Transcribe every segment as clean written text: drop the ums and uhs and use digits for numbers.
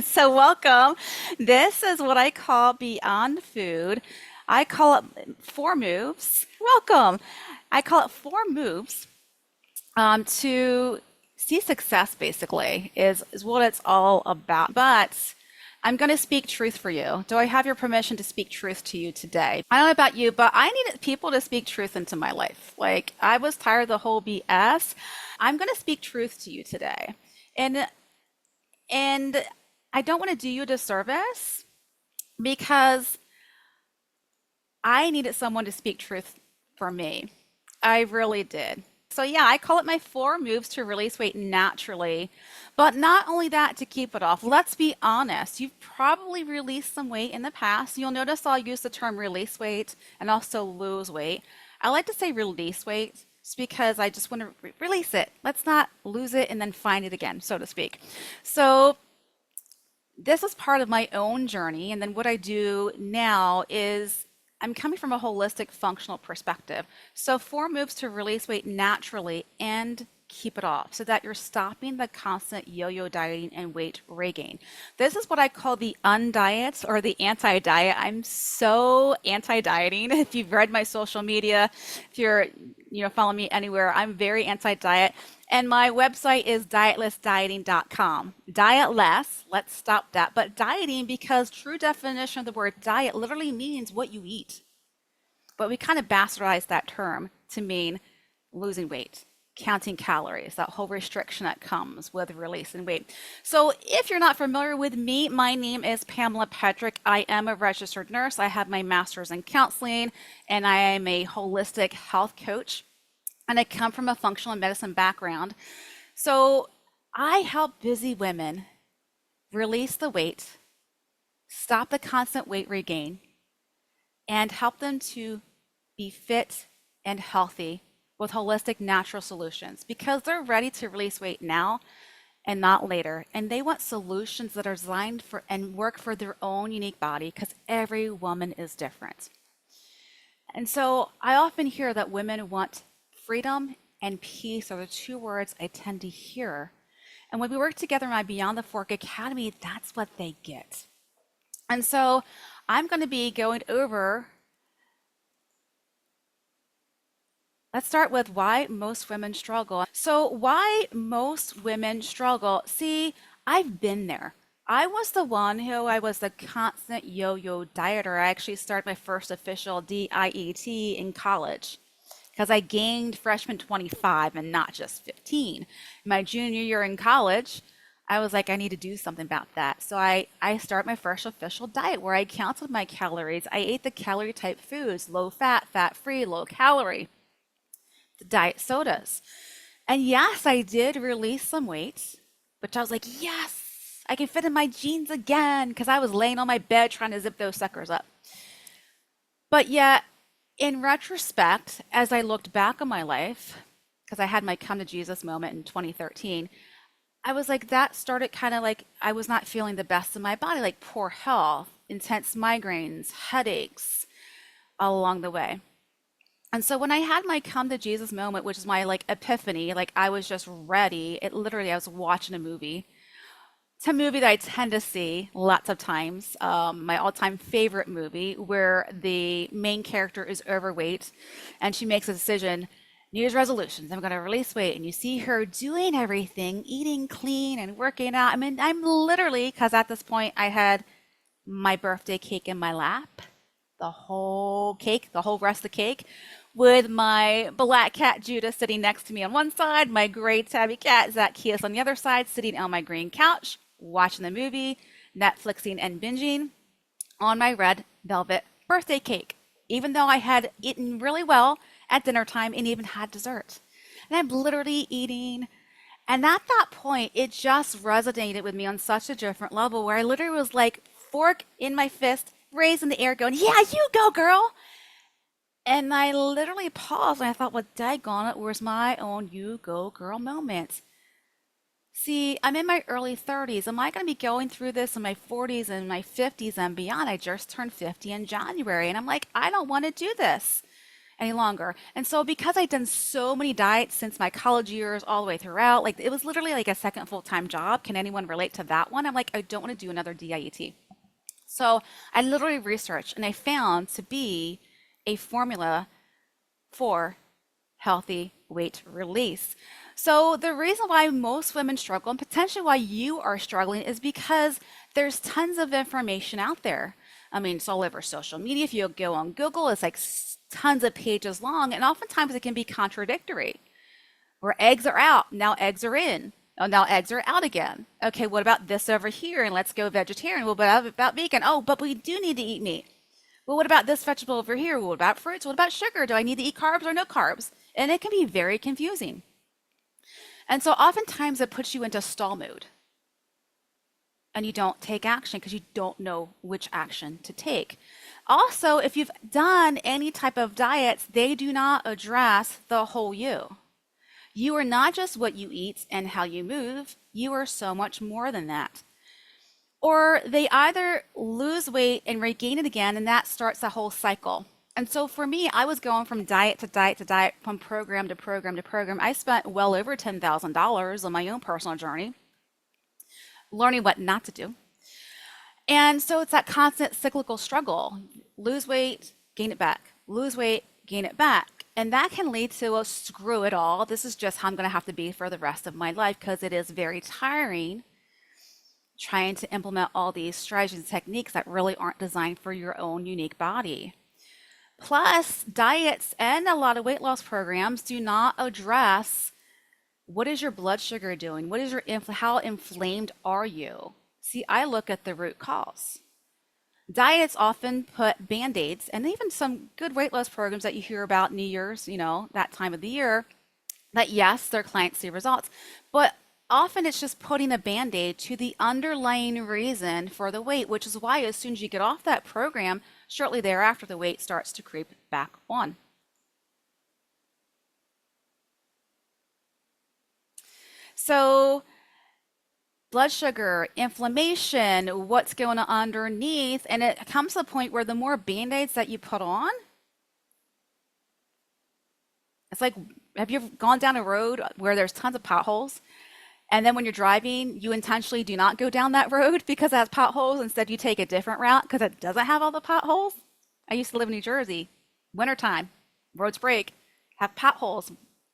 So, welcome. This is what I call Beyond Food. I call it four moves. Welcome. I call it four moves to see success, basically, is what it's all about. But I'm going to speak truth for you. Do I have your permission to speak truth to you today? I don't know about you, but I needed people to speak truth into my life. Like, I was tired of the whole BS. I'm going to speak truth to you today. And and I don't want to do you a disservice because I needed someone to speak truth for me. I really did. So, yeah, I call it my four moves to release weight naturally. But not only that, to keep it off. Let's be honest. You've probably released some weight in the past. You'll notice I'll use the term release weight and also lose weight. I like to say release weight just because I just want to release it. Let's not lose it and then find it again, so to speak. So, this is part of my own journey. And then what I do now is I'm coming from a holistic functional perspective. So, four moves to release weight naturally and keep it off so that you're stopping the constant yo-yo dieting and weight regain. This is what I call the undiet or the anti-diet. I'm so anti-dieting. If you've read my social media, if you're follow me anywhere, I'm very anti-diet. And my website is dietlessdieting.com. Diet less, let's stop that. But dieting, because true definition of the word diet literally means what you eat. But we kind of bastardized that term to mean losing weight, counting calories, that whole restriction that comes with releasing weight. So if you're not familiar with me, my name is Pamela Pedrick. I am a registered nurse. I have my master's in counseling, and I am a holistic health coach. And I come from a functional medicine background. So I help busy women release the weight, stop the constant weight regain, and help them to be fit and healthy with holistic natural solutions because they're ready to release weight now and not later. And they want solutions that are designed for and work for their own unique body because every woman is different. And so I often hear that women want freedom and peace are the two words I tend to hear. And when we work together in my Beyond the Fork Academy, that's what they get. And so I'm going to be going over, let's start with why most women struggle. So, why most women struggle? See, I've been there. I was the one who I was the constant yo-yo dieter. I actually started my first official diet in college because I gained freshman 25 and not just 15. My junior year in college, I was like, I need to do something about that. So I started my first official diet where I counted my calories. I ate the calorie type foods, low fat, fat free, low calorie, the diet sodas. And yes, I did release some weight, which I was like, yes, I can fit in my jeans again because I was laying on my bed trying to zip those suckers up. But yet, in retrospect, as I looked back on my life, because I had my come to Jesus moment in 2013, I was like, that started kind of like I was not feeling the best in my body, like poor health, intense migraines, headaches all along the way. And so when I had my come to Jesus moment, which is my like epiphany, like I was just ready, it literally, I was watching a movie. It's a movie that I tend to see lots of times. My all-time favorite movie where the main character is overweight and she makes a decision, New Year's resolutions, I'm going to release weight. And you see her doing everything, eating clean and working out. I mean, I'm literally, because at this point I had my birthday cake in my lap, the whole cake, the whole rest of the cake, with my black cat Judah sitting next to me on one side, my gray tabby cat Zacchaeus on the other side, sitting on my green couch, watching the movie, Netflixing and binging on my red velvet birthday cake, even though I had eaten really well at dinner time and even had dessert. And I'm literally eating. And at that point, it just resonated with me on such a different level where I literally was like, fork in my fist, raised in the air, going, yeah, you go, girl. And I literally paused and I thought, well, daggone it, where's my own you go, girl moment? See, I'm in my early 30s. Am I going to be going through this in my 40s and my 50s and beyond? I just turned 50 in January. And I'm like, I don't want to do this. any longer. And so because I'd done so many diets since my college years all the way throughout, like it was literally like a second full-time job. Can anyone relate to that one? I'm like, I don't want to do another DIET. So I literally researched and I found to be a formula for healthy weight release. So the reason why most women struggle and potentially why you are struggling is because there's tons of information out there. I mean, it's all over social media. If you go on Google, it's like tons of pages long, and oftentimes it can be contradictory. Where eggs are out, now eggs are in. Oh, now eggs are out again. Okay, what about this over here? And let's go vegetarian. Well, what about vegan? Oh, but we do need to eat meat. Well, what about this vegetable over here? What about fruits? What about sugar? Do I need to eat carbs or no carbs? And it can be very confusing. And so oftentimes it puts you into stall mode and you don't take action because you don't know which action to take. Also, if you've done any type of diets, they do not address the whole you. You are not just what you eat and how you move, you are so much more than that. Or they either lose weight and regain it again, and that starts the whole cycle. And so for me, I was going from diet to diet to diet, from program to program to program. I spent well over $10,000 on my own personal journey, learning what not to do. And so it's that constant cyclical struggle. Lose weight, gain it back. Lose weight, gain it back. And that can lead to a screw it all. This is just how I'm going to have to be for the rest of my life because it is very tiring trying to implement all these strategies and techniques that really aren't designed for your own unique body. Plus, diets and a lot of weight loss programs do not address what is your blood sugar doing? What is your how inflamed are you? See, I look at the root cause. Diets often put band-aids, and even some good weight loss programs that you hear about New Year's, that time of the year, that yes, their clients see results, but often it's just putting a band-aid to the underlying reason for the weight, which is why as soon as you get off that program, shortly thereafter, the weight starts to creep back on. So blood sugar, inflammation, what's going on underneath, and it comes to the point where the more band-aids that you put on, it's like, have you ever gone down a road where there's tons of potholes? And then when you're driving, you intentionally do not go down that road because it has potholes. Instead, you take a different route because it doesn't have all the potholes. I used to live in New Jersey. Wintertime, roads break, have potholes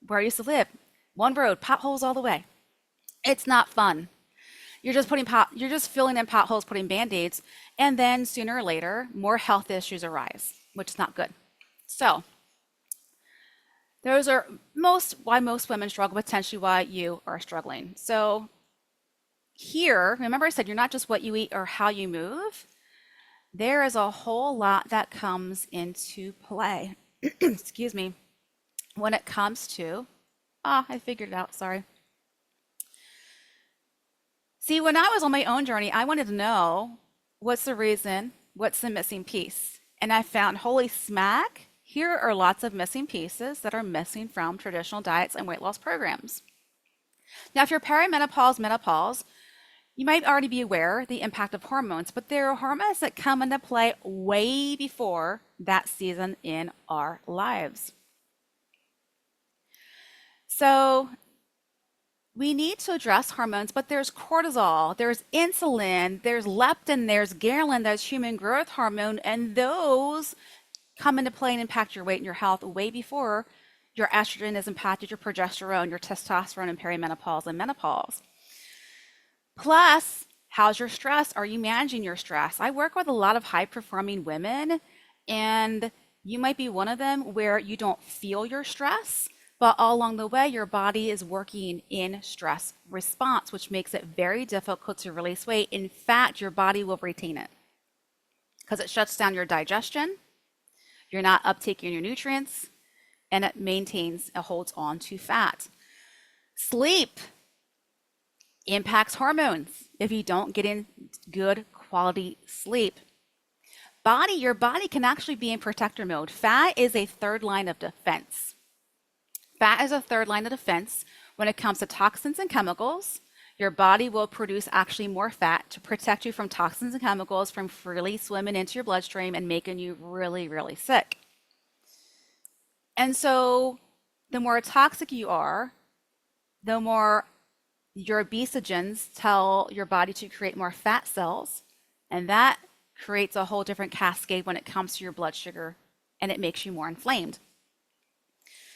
where I used to live. One road, potholes all the way. It's not fun. You're just filling in potholes, putting band-aids, and then sooner or later, more health issues arise, which is not good. So those are why most women struggle, potentially why you are struggling. So here, remember I said you're not just what you eat or how you move. There is a whole lot that comes into play, excuse me, when it comes to, I figured it out, sorry. See, when I was on my own journey, I wanted to know what's the reason, what's the missing piece? And I found, holy smack, here are lots of missing pieces that are missing from traditional diets and weight loss programs. Now, if you're perimenopause, menopause, you might already be aware the impact of hormones, but there are hormones that come into play way before that season in our lives. So we need to address hormones, but there's cortisol, there's insulin, there's leptin, there's ghrelin, there's human growth hormone, and those come into play and impact your weight and your health way before your estrogen has impacted your progesterone, your testosterone, and perimenopause and menopause. Plus, how's your stress? Are you managing your stress? I work with a lot of high-performing women, and you might be one of them where you don't feel your stress, but all along the way, your body is working in stress response, which makes it very difficult to release weight. In fact, your body will retain it because it shuts down your digestion. You're not uptaking your nutrients, and it holds on to fat. Sleep impacts hormones if you don't get in good quality sleep. Your body can actually be in protector mode. Fat is a third line of defense. Fat is a third line of defense when it comes to toxins and chemicals. Your body will produce actually more fat to protect you from toxins and chemicals from freely swimming into your bloodstream and making you really, really sick. And so the more toxic you are, the more your obesogens tell your body to create more fat cells, and that creates a whole different cascade when it comes to your blood sugar, and it makes you more inflamed.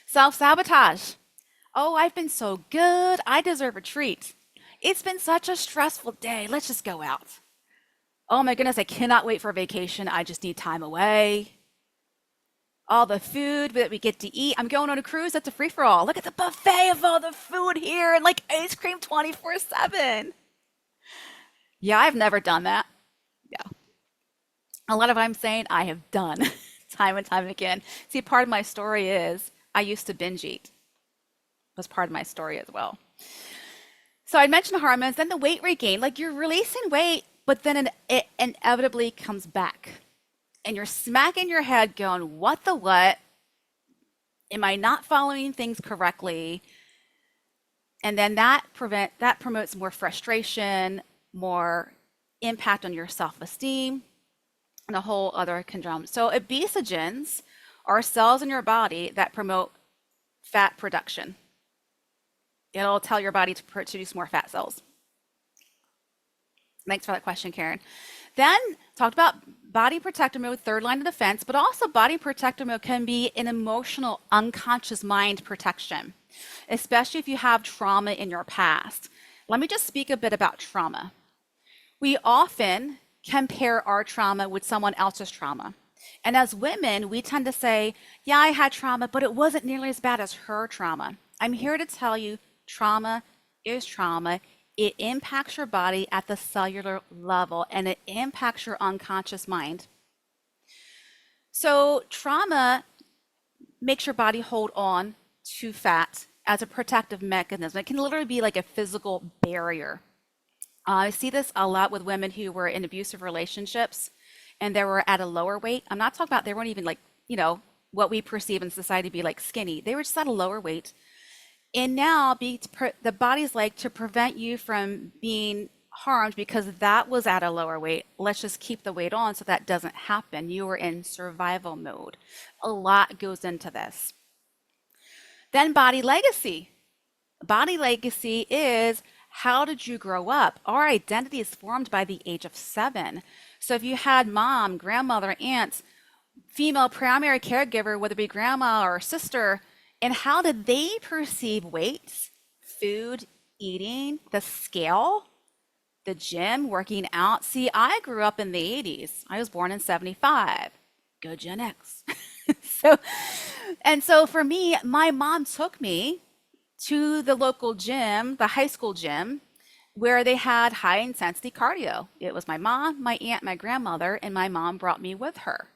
Self-sabotage. Oh, I've been so good. I deserve a treat. It's been such a stressful day. Let's just go out. Oh my goodness, I cannot wait for vacation. I just need time away. All the food that we get to eat. I'm going on a cruise. That's a free for all. Look at the buffet of all the food here and like ice cream 24/7. Yeah, I've never done that. Yeah. A lot of what I'm saying I have done time and time again. See, part of my story is I used to binge eat. Was part of my story as well. So I mentioned hormones, then the weight regain. Like you're releasing weight, but then it inevitably comes back. And you're smacking your head going, what the what? Am I not following things correctly? And then that promotes more frustration, more impact on your self-esteem, and a whole other conundrum. So obesogens are cells in your body that promote fat production. It'll tell your body to produce more fat cells. Thanks for that question, Karen. Then talked about body protector mode, third line of defense, but also body protector mode can be an emotional, unconscious mind protection, especially if you have trauma in your past. Let me just speak a bit about trauma. We often compare our trauma with someone else's trauma. And as women, we tend to say, yeah, I had trauma, but it wasn't nearly as bad as her trauma. I'm here to tell you trauma is trauma. It impacts your body at the cellular level and it impacts your unconscious mind. So trauma makes your body hold on to fat as a protective mechanism. It can literally be like a physical barrier. I see this a lot with women who were in abusive relationships and they were at a lower weight. I'm not talking about they weren't even like, what we perceive in society to be like skinny. They were just at a lower weight. And now the body's like to prevent you from being harmed because that was at a lower weight. Let's just keep the weight on so that doesn't happen. You were in survival mode. A lot goes into this. Then body legacy. Body legacy is how did you grow up? Our identity is formed by the age of 7. So if you had mom, grandmother, aunts, female primary caregiver, whether it be grandma or sister, and how did they perceive weight, food, eating, the scale, the gym, working out? See, I grew up in the 80s. I was born in 75. Go Gen X. So for me, my mom took me to the local gym, the high school gym, where they had high intensity cardio. It was my mom, my aunt, my grandmother, and my mom brought me with her.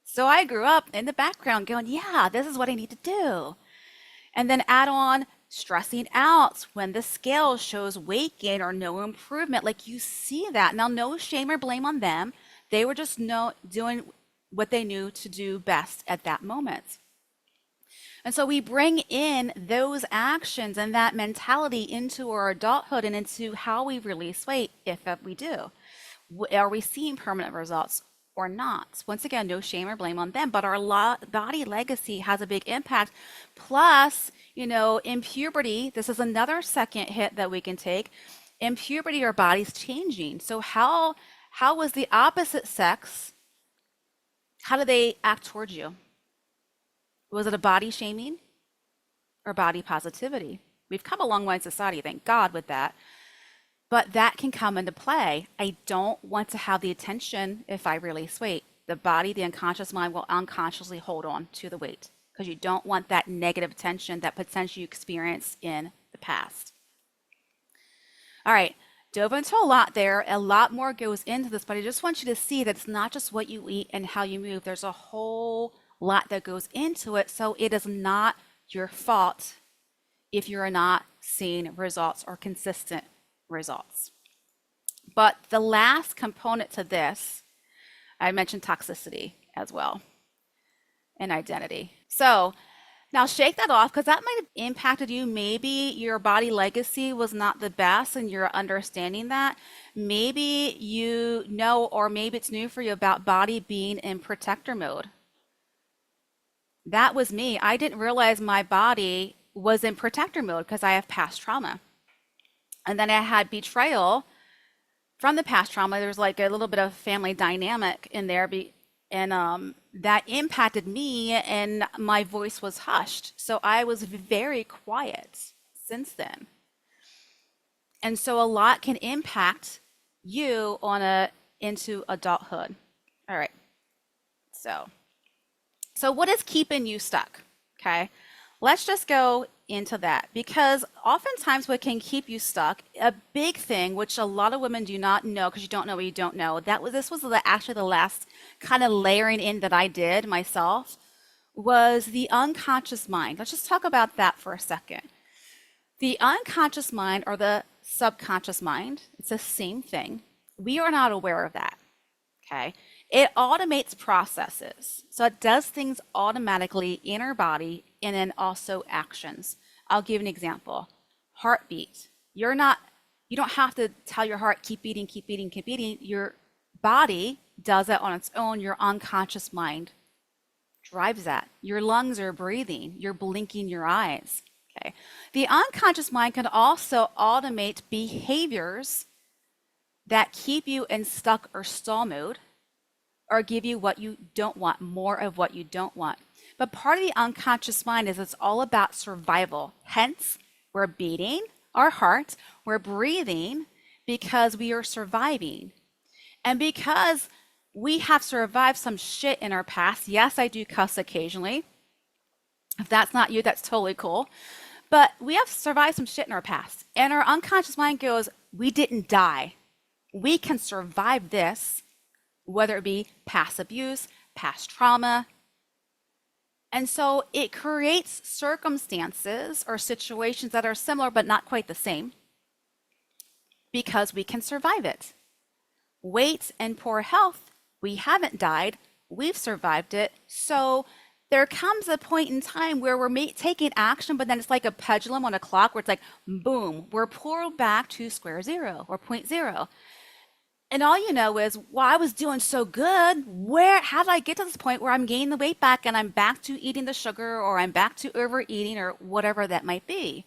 So I grew up in the background going, yeah, this is what I need to do. And then add on stressing out when the scale shows weight gain or no improvement. Like you see that. Now, no shame or blame on them. They were just doing what they knew to do best at that moment. And so we bring in those actions and that mentality into our adulthood and into how we release weight, if we do. Are we seeing permanent results or not? Once again, no shame or blame on them, but our body legacy has a big impact. Plus, in puberty, this is another second hit that we can take. In puberty, our body's changing. So how was the opposite sex? How do they act towards you? Was it a body shaming or body positivity? We've come a long way in society, thank God, with that. But that can come into play. I don't want to have the attention if I release weight. The body, the unconscious mind will unconsciously hold on to the weight because you don't want that negative attention that potentially you experienced in the past. All right, dove into a lot there. A lot more goes into this, but I just want you to see that it's not just what you eat and how you move. There's a whole lot that goes into it. So it is not your fault if you're not seeing results or consistent results. But the last component to this, I mentioned toxicity as well and identity. So now shake that off because that might have impacted you. Maybe your body legacy was not the best and you're understanding that. Maybe or maybe it's new for you about body being in protector mode. That was me. I didn't realize my body was in protector mode because I have past trauma. And then I had betrayal from the past trauma. There's like a little bit of family dynamic in there, and that impacted me, and my voice was hushed. So I was very quiet since then. And so a lot can impact you on a into adulthood. All right. So what is keeping you stuck? Okay. Let's just go into that because oftentimes what can keep you stuck, a big thing, which a lot of women do not know because you don't know what you don't know, this was actually the last kind of layering in that I did myself, was the unconscious mind. Let's just talk about that for a second. The unconscious mind or the subconscious mind, it's the same thing. We are not aware of that. Okay. It automates processes. So it does things automatically in our body and then also actions. I'll give an example. Heartbeat. You don't have to tell your heart, keep beating, keep beating, keep beating. Your body does that on its own. Your unconscious mind drives that. Your lungs are breathing. You're blinking your eyes. Okay. The unconscious mind can also automate behaviors that keep you in stuck or stall mode or give you what you don't want, more of what you don't want. But part of the unconscious mind is it's all about survival. Hence, we're beating our heart, we're breathing because we are surviving. And because we have survived some shit in our past, yes, I do cuss occasionally. If that's not you, that's totally cool. But we have survived some shit in our past. And our unconscious mind goes, we didn't die. We can survive this, whether it be past abuse, past trauma. And so it creates circumstances or situations that are similar but not quite the same because we can survive it. Weight and poor health, we haven't died, we've survived it. So there comes a point in time where we're taking action, but then it's like a pendulum on a clock where it's like, boom, we're pulled back to square zero or point zero. And all you know is, well, I was doing so good. How did I get to this point where I'm gaining the weight back and I'm back to eating the sugar or I'm back to overeating or whatever that might be?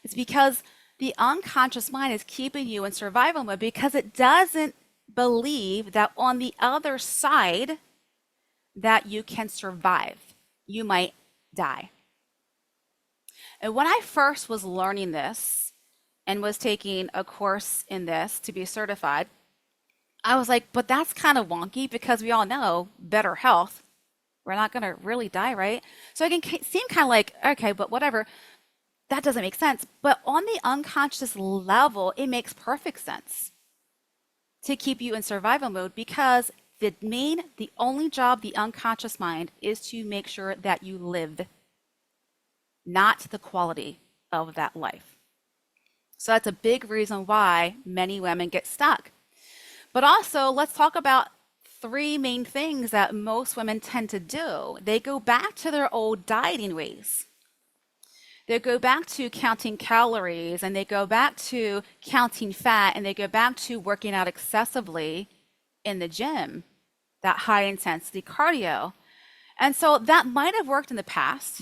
It's because the unconscious mind is keeping you in survival mode because it doesn't believe that on the other side that you can survive. You might die. And when I first was learning this and was taking a course in this to be certified, I was like, but that's kind of wonky because we all know better health. We're not going to really die, right? So it can seem kind of like, okay, but whatever. That doesn't make sense. But on the unconscious level, it makes perfect sense to keep you in survival mode because the only job the unconscious mind is to make sure that you live, not the quality of that life. So that's a big reason why many women get stuck. But also, let's talk about three main things that most women tend to do. They go back to their old dieting ways. They go back to counting calories and they go back to counting fat and they go back to working out excessively in the gym, that high intensity cardio. And so that might have worked in the past,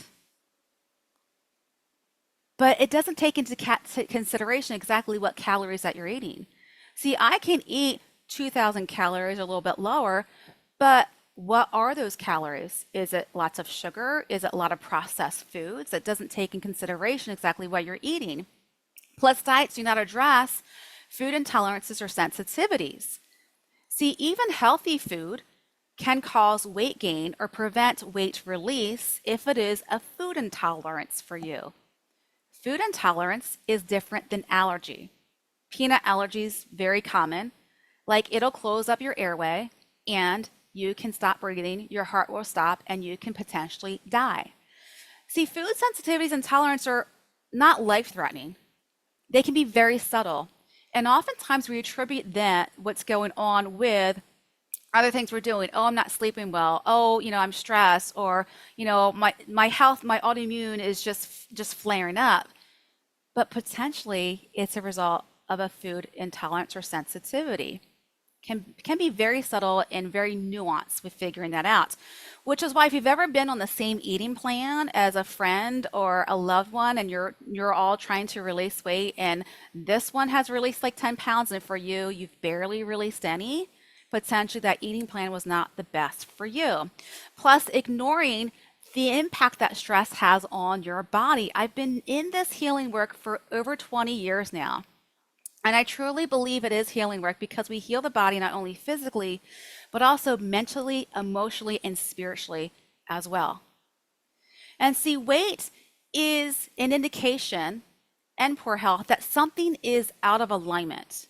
but it doesn't take into consideration exactly what calories that you're eating. See, I can eat 2,000 calories or a little bit lower, but what are those calories? Is it lots of sugar? Is it a lot of processed foods that doesn't take in consideration exactly what you're eating? Plus, diets do not address food intolerances or sensitivities. See, even healthy food can cause weight gain or prevent weight release if it is a food intolerance for you. Food intolerance is different than allergy. Peanut allergy is very common. Like it'll close up your airway and you can stop breathing, your heart will stop, and you can potentially die. See, food sensitivities and tolerance are not life-threatening. They can be very subtle. And oftentimes we attribute that what's going on with other things we're doing. Oh, I'm not sleeping well. Oh, I'm stressed, or my health, my autoimmune is just flaring up. But potentially it's a result of a food intolerance or sensitivity. can be very subtle and very nuanced with figuring that out. Which is why if you've ever been on the same eating plan as a friend or a loved one and you're all trying to release weight and this one has released like 10 pounds and for you you've barely released any, potentially that eating plan was not the best for you. Plus ignoring the impact that stress has on your body. I've been in this healing work for over 20 years now. And I truly believe it is healing work because we heal the body not only physically, but also mentally, emotionally, and spiritually as well. And see, weight is an indication and poor health that something is out of alignment.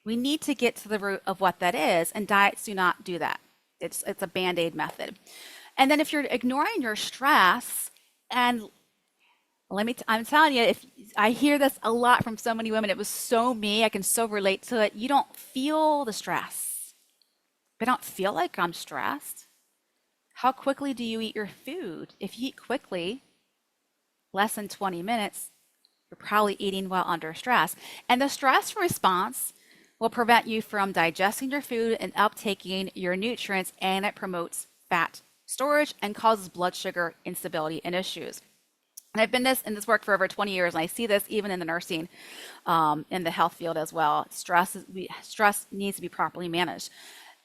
We need to get to the root of what that is, and diets do not do that. It's a band-aid method. And then if you're ignoring your stress, and I'm telling you, if I hear this a lot from so many women, it was so me, I can so relate to it. You don't feel the stress. I don't feel like I'm stressed. How quickly do you eat your food? If you eat quickly, less than 20 minutes, you're probably eating while under stress. And the stress response will prevent you from digesting your food and uptaking your nutrients, and it promotes fat storage and causes blood sugar instability and issues. And I've been in this work for over 20 years, and I see this even in the nursing, in the health field as well. Stress needs to be properly managed.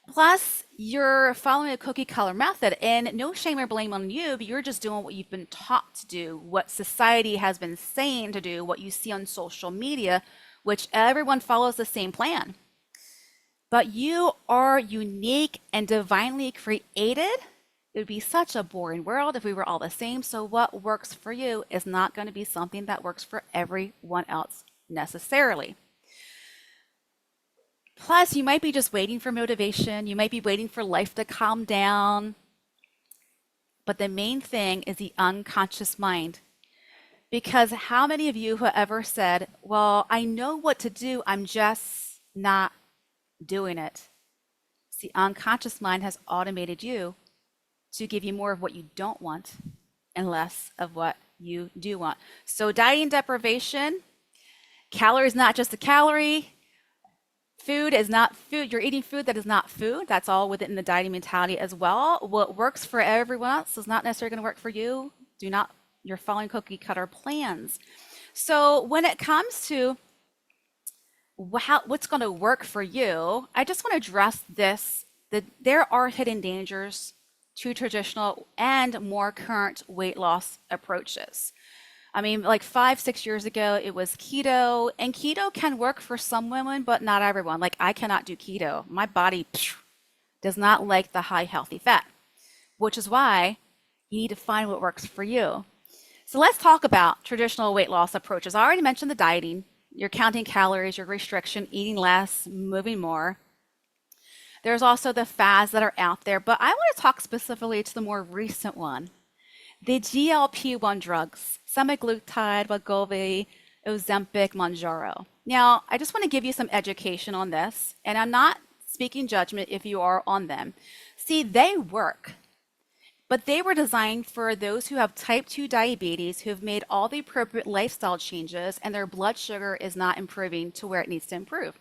Plus, you're following a cookie color method, and no shame or blame on you, but you're just doing what you've been taught to do, what society has been saying to do, what you see on social media, which everyone follows the same plan. But you are unique and divinely created. It would be such a boring world if we were all the same. So what works for you is not going to be something that works for everyone else necessarily. Plus, you might be just waiting for motivation. You might be waiting for life to calm down. But the main thing is the unconscious mind. Because how many of you have ever said, well, I know what to do, I'm just not doing it? It's the unconscious mind has automated you to give you more of what you don't want and less of what you do want. So dieting deprivation, calorie is not just a calorie. Food is not food. You're eating food that is not food. That's all within the dieting mentality as well. What works for everyone else is not necessarily going to work for you. You're following cookie cutter plans. So when it comes to what's going to work for you, I just want to address this, that there are hidden dangers to traditional and more current weight loss approaches. I mean, like 5, 6 years ago, it was keto, and keto can work for some women, but not everyone. Like I cannot do keto. My body does not like the high healthy fat, which is why you need to find what works for you. So let's talk about traditional weight loss approaches. I already mentioned the dieting. You're counting calories, your restriction, eating less, moving more. There's also the fads that are out there, but I want to talk specifically to the more recent one. The GLP-1 drugs, semaglutide, Wegovy, Ozempic, Mounjaro. Now, I just want to give you some education on this, and I'm not speaking judgment if you are on them. See, they work, but they were designed for those who have type 2 diabetes, who have made all the appropriate lifestyle changes, and their blood sugar is not improving to where it needs to improve.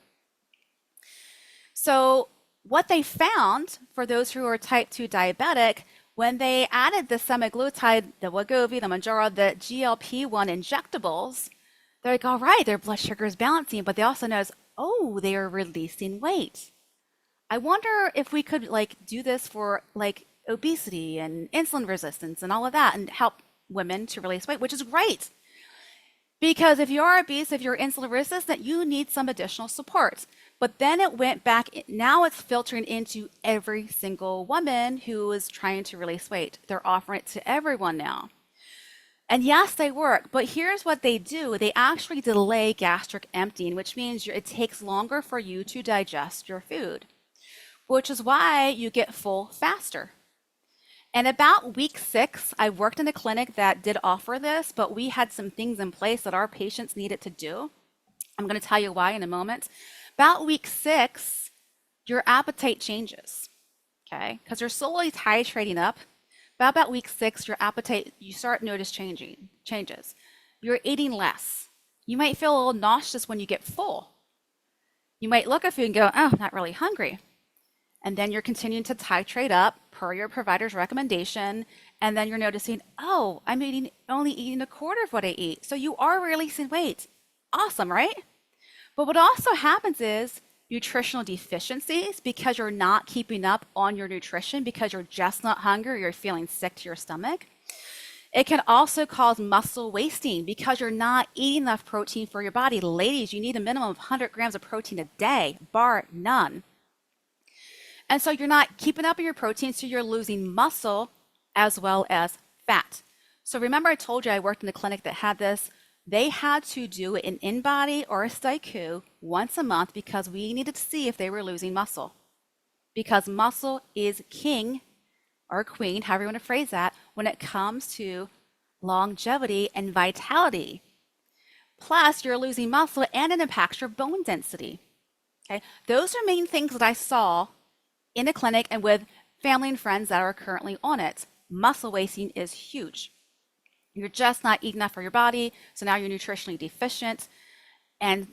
So what they found for those who are type 2 diabetic, when they added the semaglutide, the Wegovy, the Mounjaro, the GLP-1 injectables, they're like, all right, their blood sugar is balancing, but they also notice, oh, they are releasing weight. I wonder if we could do this for obesity and insulin resistance and all of that and help women to release weight, which is great. Because if you're obese, if you're insulin resistant, you need some additional support. But then it went back, now it's filtering into every single woman who is trying to release weight. They're offering it to everyone now. And yes, they work, but here's what they do. They actually delay gastric emptying, which means it takes longer for you to digest your food, which is why you get full faster. And about week 6, I worked in a clinic that did offer this, but we had some things in place that our patients needed to do. I'm going to tell you why in a moment. About week 6, your appetite changes, okay? Because you're slowly titrating up. About week 6, your appetite, you start notice changes. You're eating less. You might feel a little nauseous when you get full. You might look at food and go, oh, I'm not really hungry. And then you're continuing to titrate up per your provider's recommendation. And then you're noticing, oh, only eating a quarter of what I eat. So you are releasing weight. Awesome, right? But what also happens is nutritional deficiencies because you're not keeping up on your nutrition because you're just not hungry, you're feeling sick to your stomach. It can also cause muscle wasting because you're not eating enough protein for your body. Ladies, you need a minimum of 100 grams of protein a day, bar none. And so you're not keeping up with your protein, so you're losing muscle as well as fat. So remember I told you I worked in a clinic that had this. They had to do an in-body or a staiku once a month because we needed to see if they were losing muscle. Because muscle is king or queen, however you want to phrase that, when it comes to longevity and vitality. Plus, you're losing muscle and it impacts your bone density. Okay, those are main things that I saw in a clinic and with family and friends that are currently on it. Muscle wasting is huge. You're just not eating enough for your body, so now you're nutritionally deficient. And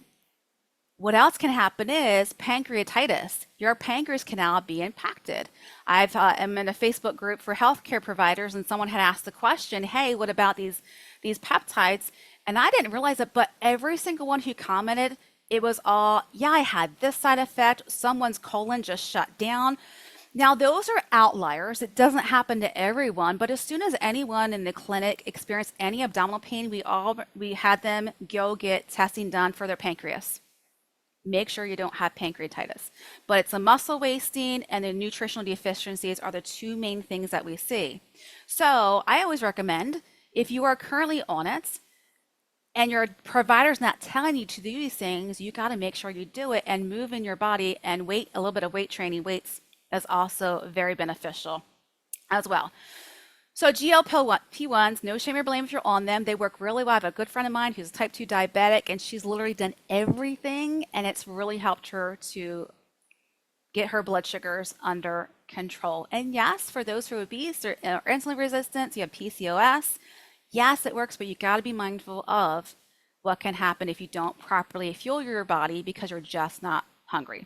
what else can happen is pancreatitis. Your pancreas can now be impacted. I'm in a Facebook group for healthcare providers, and someone had asked the question, "Hey, what about these peptides?" And I didn't realize it, but every single one who commented, it was all, "Yeah, I had this side effect. Someone's colon just shut down." Now, those are outliers. It doesn't happen to everyone, but as soon as anyone in the clinic experienced any abdominal pain, we had them go get testing done for their pancreas. Make sure you don't have pancreatitis. But it's the muscle wasting and the nutritional deficiencies are the two main things that we see. So I always recommend if you are currently on it and your provider's not telling you to do these things, you got to make sure you do it and move in your body and a little bit of weight training. Weights is also very beneficial as well. So GLP-1s, no shame or blame if you're on them. They work really well. I have a good friend of mine who's type 2 diabetic, and she's literally done everything, and it's really helped her to get her blood sugars under control. And yes, for those who are obese or insulin resistance, you have PCOS. Yes, it works, but you got to be mindful of what can happen if you don't properly fuel your body because you're just not hungry.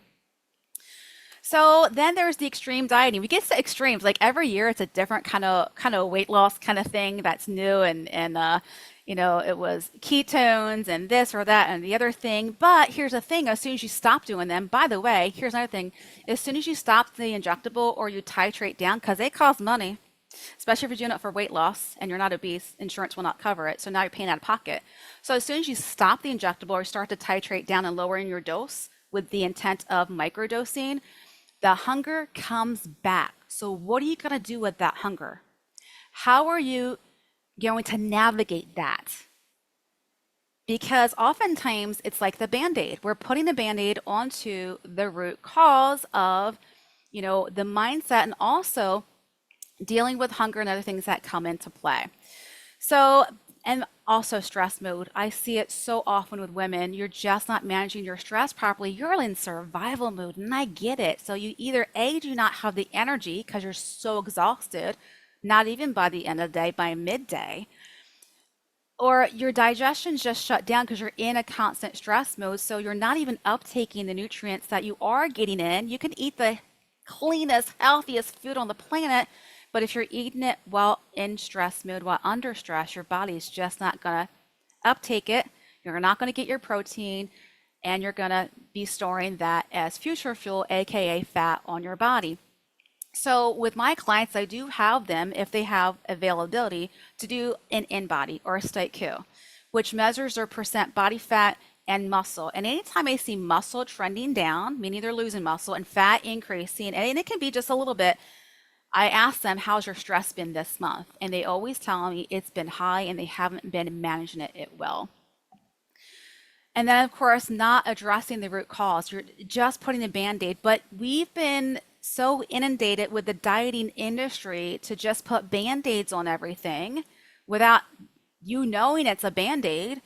So then there's the extreme dieting. We get to extremes. Like every year, it's a different kind of weight loss kind of thing that's new, and it was ketones and this or that and the other thing. But here's the thing: as soon as you stop doing them, by the way, here's another thing: as soon as you stop the injectable or you titrate down, because they cost money, especially if you're doing it for weight loss and you're not obese, insurance will not cover it. So now you're paying out of pocket. So as soon as you stop the injectable or start to titrate down and lowering your dose with the intent of microdosing, the hunger comes back. So what are you going to do with that hunger? How are you going to navigate that? Because oftentimes it's like the Band-Aid. We're putting a Band-Aid onto the root cause of, the mindset and also dealing with hunger and other things that come into play. So, and also stress mode. I see it so often with women. You're just not managing your stress properly. You're in survival mode, and I get it. So you either A, do not have the energy because you're so exhausted, not even by the end of the day, by midday, or your digestion's just shut down because you're in a constant stress mode. So you're not even uptaking the nutrients that you are getting in. You can eat the cleanest, healthiest food on the planet, but if you're eating it while in stress mode, while under stress, your body's just not going to uptake it. You're not going to get your protein, and you're going to be storing that as future fuel, aka fat, on your body. So with my clients, I do have them, if they have availability, to do an in-body or a staiku, which measures their percent body fat and muscle. And anytime I see muscle trending down, meaning they're losing muscle, and fat increasing, and it can be just a little bit, I ask them, how's your stress been this month? And they always tell me it's been high and they haven't been managing it well. And then, of course, not addressing the root cause. You're just putting a Band-Aid. But we've been so inundated with the dieting industry to just put Band-Aids on everything without you knowing it's a Band-Aid.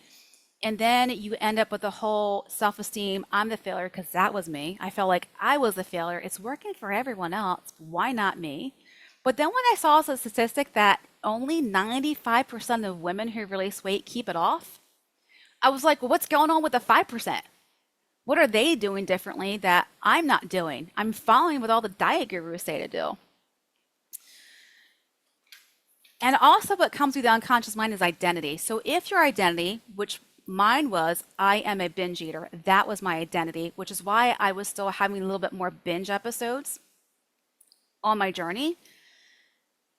And then you end up with the whole self-esteem, I'm the failure, because that was me. I felt like I was the failure. It's working for everyone else. Why not me? But then when I saw the statistic that only 95% of women who release weight keep it off, I was like, well, what's going on with the 5%? What are they doing differently that I'm not doing? I'm following what all the diet gurus say to do. And also, what comes through the unconscious mind is identity. So, if your identity, which mine was, I am a binge eater, that was my identity, which is why I was still having a little bit more binge episodes on my journey.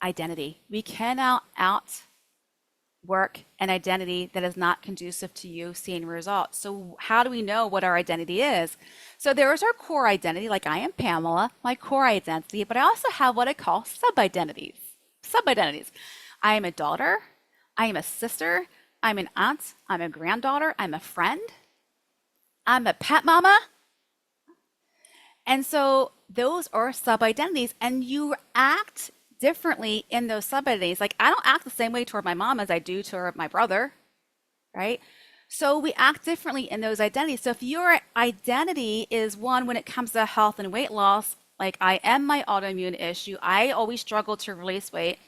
Identity. We cannot outwork an identity that is not conducive to you seeing results. So, how do we know what our identity is? So, there is our core identity, like I am Pamela, my core identity, but I also have what I call sub identities. Sub identities. I am a daughter, I am a sister, I'm an aunt, I'm a granddaughter, I'm a friend, I'm a pet mama. And so those are sub identities, and you act differently in those sub identities. Like I don't act the same way toward my mom as I do toward my brother, right? So we act differently in those identities. So if your identity is one when it comes to health and weight loss, like I am my autoimmune issue, I always struggle to release weight.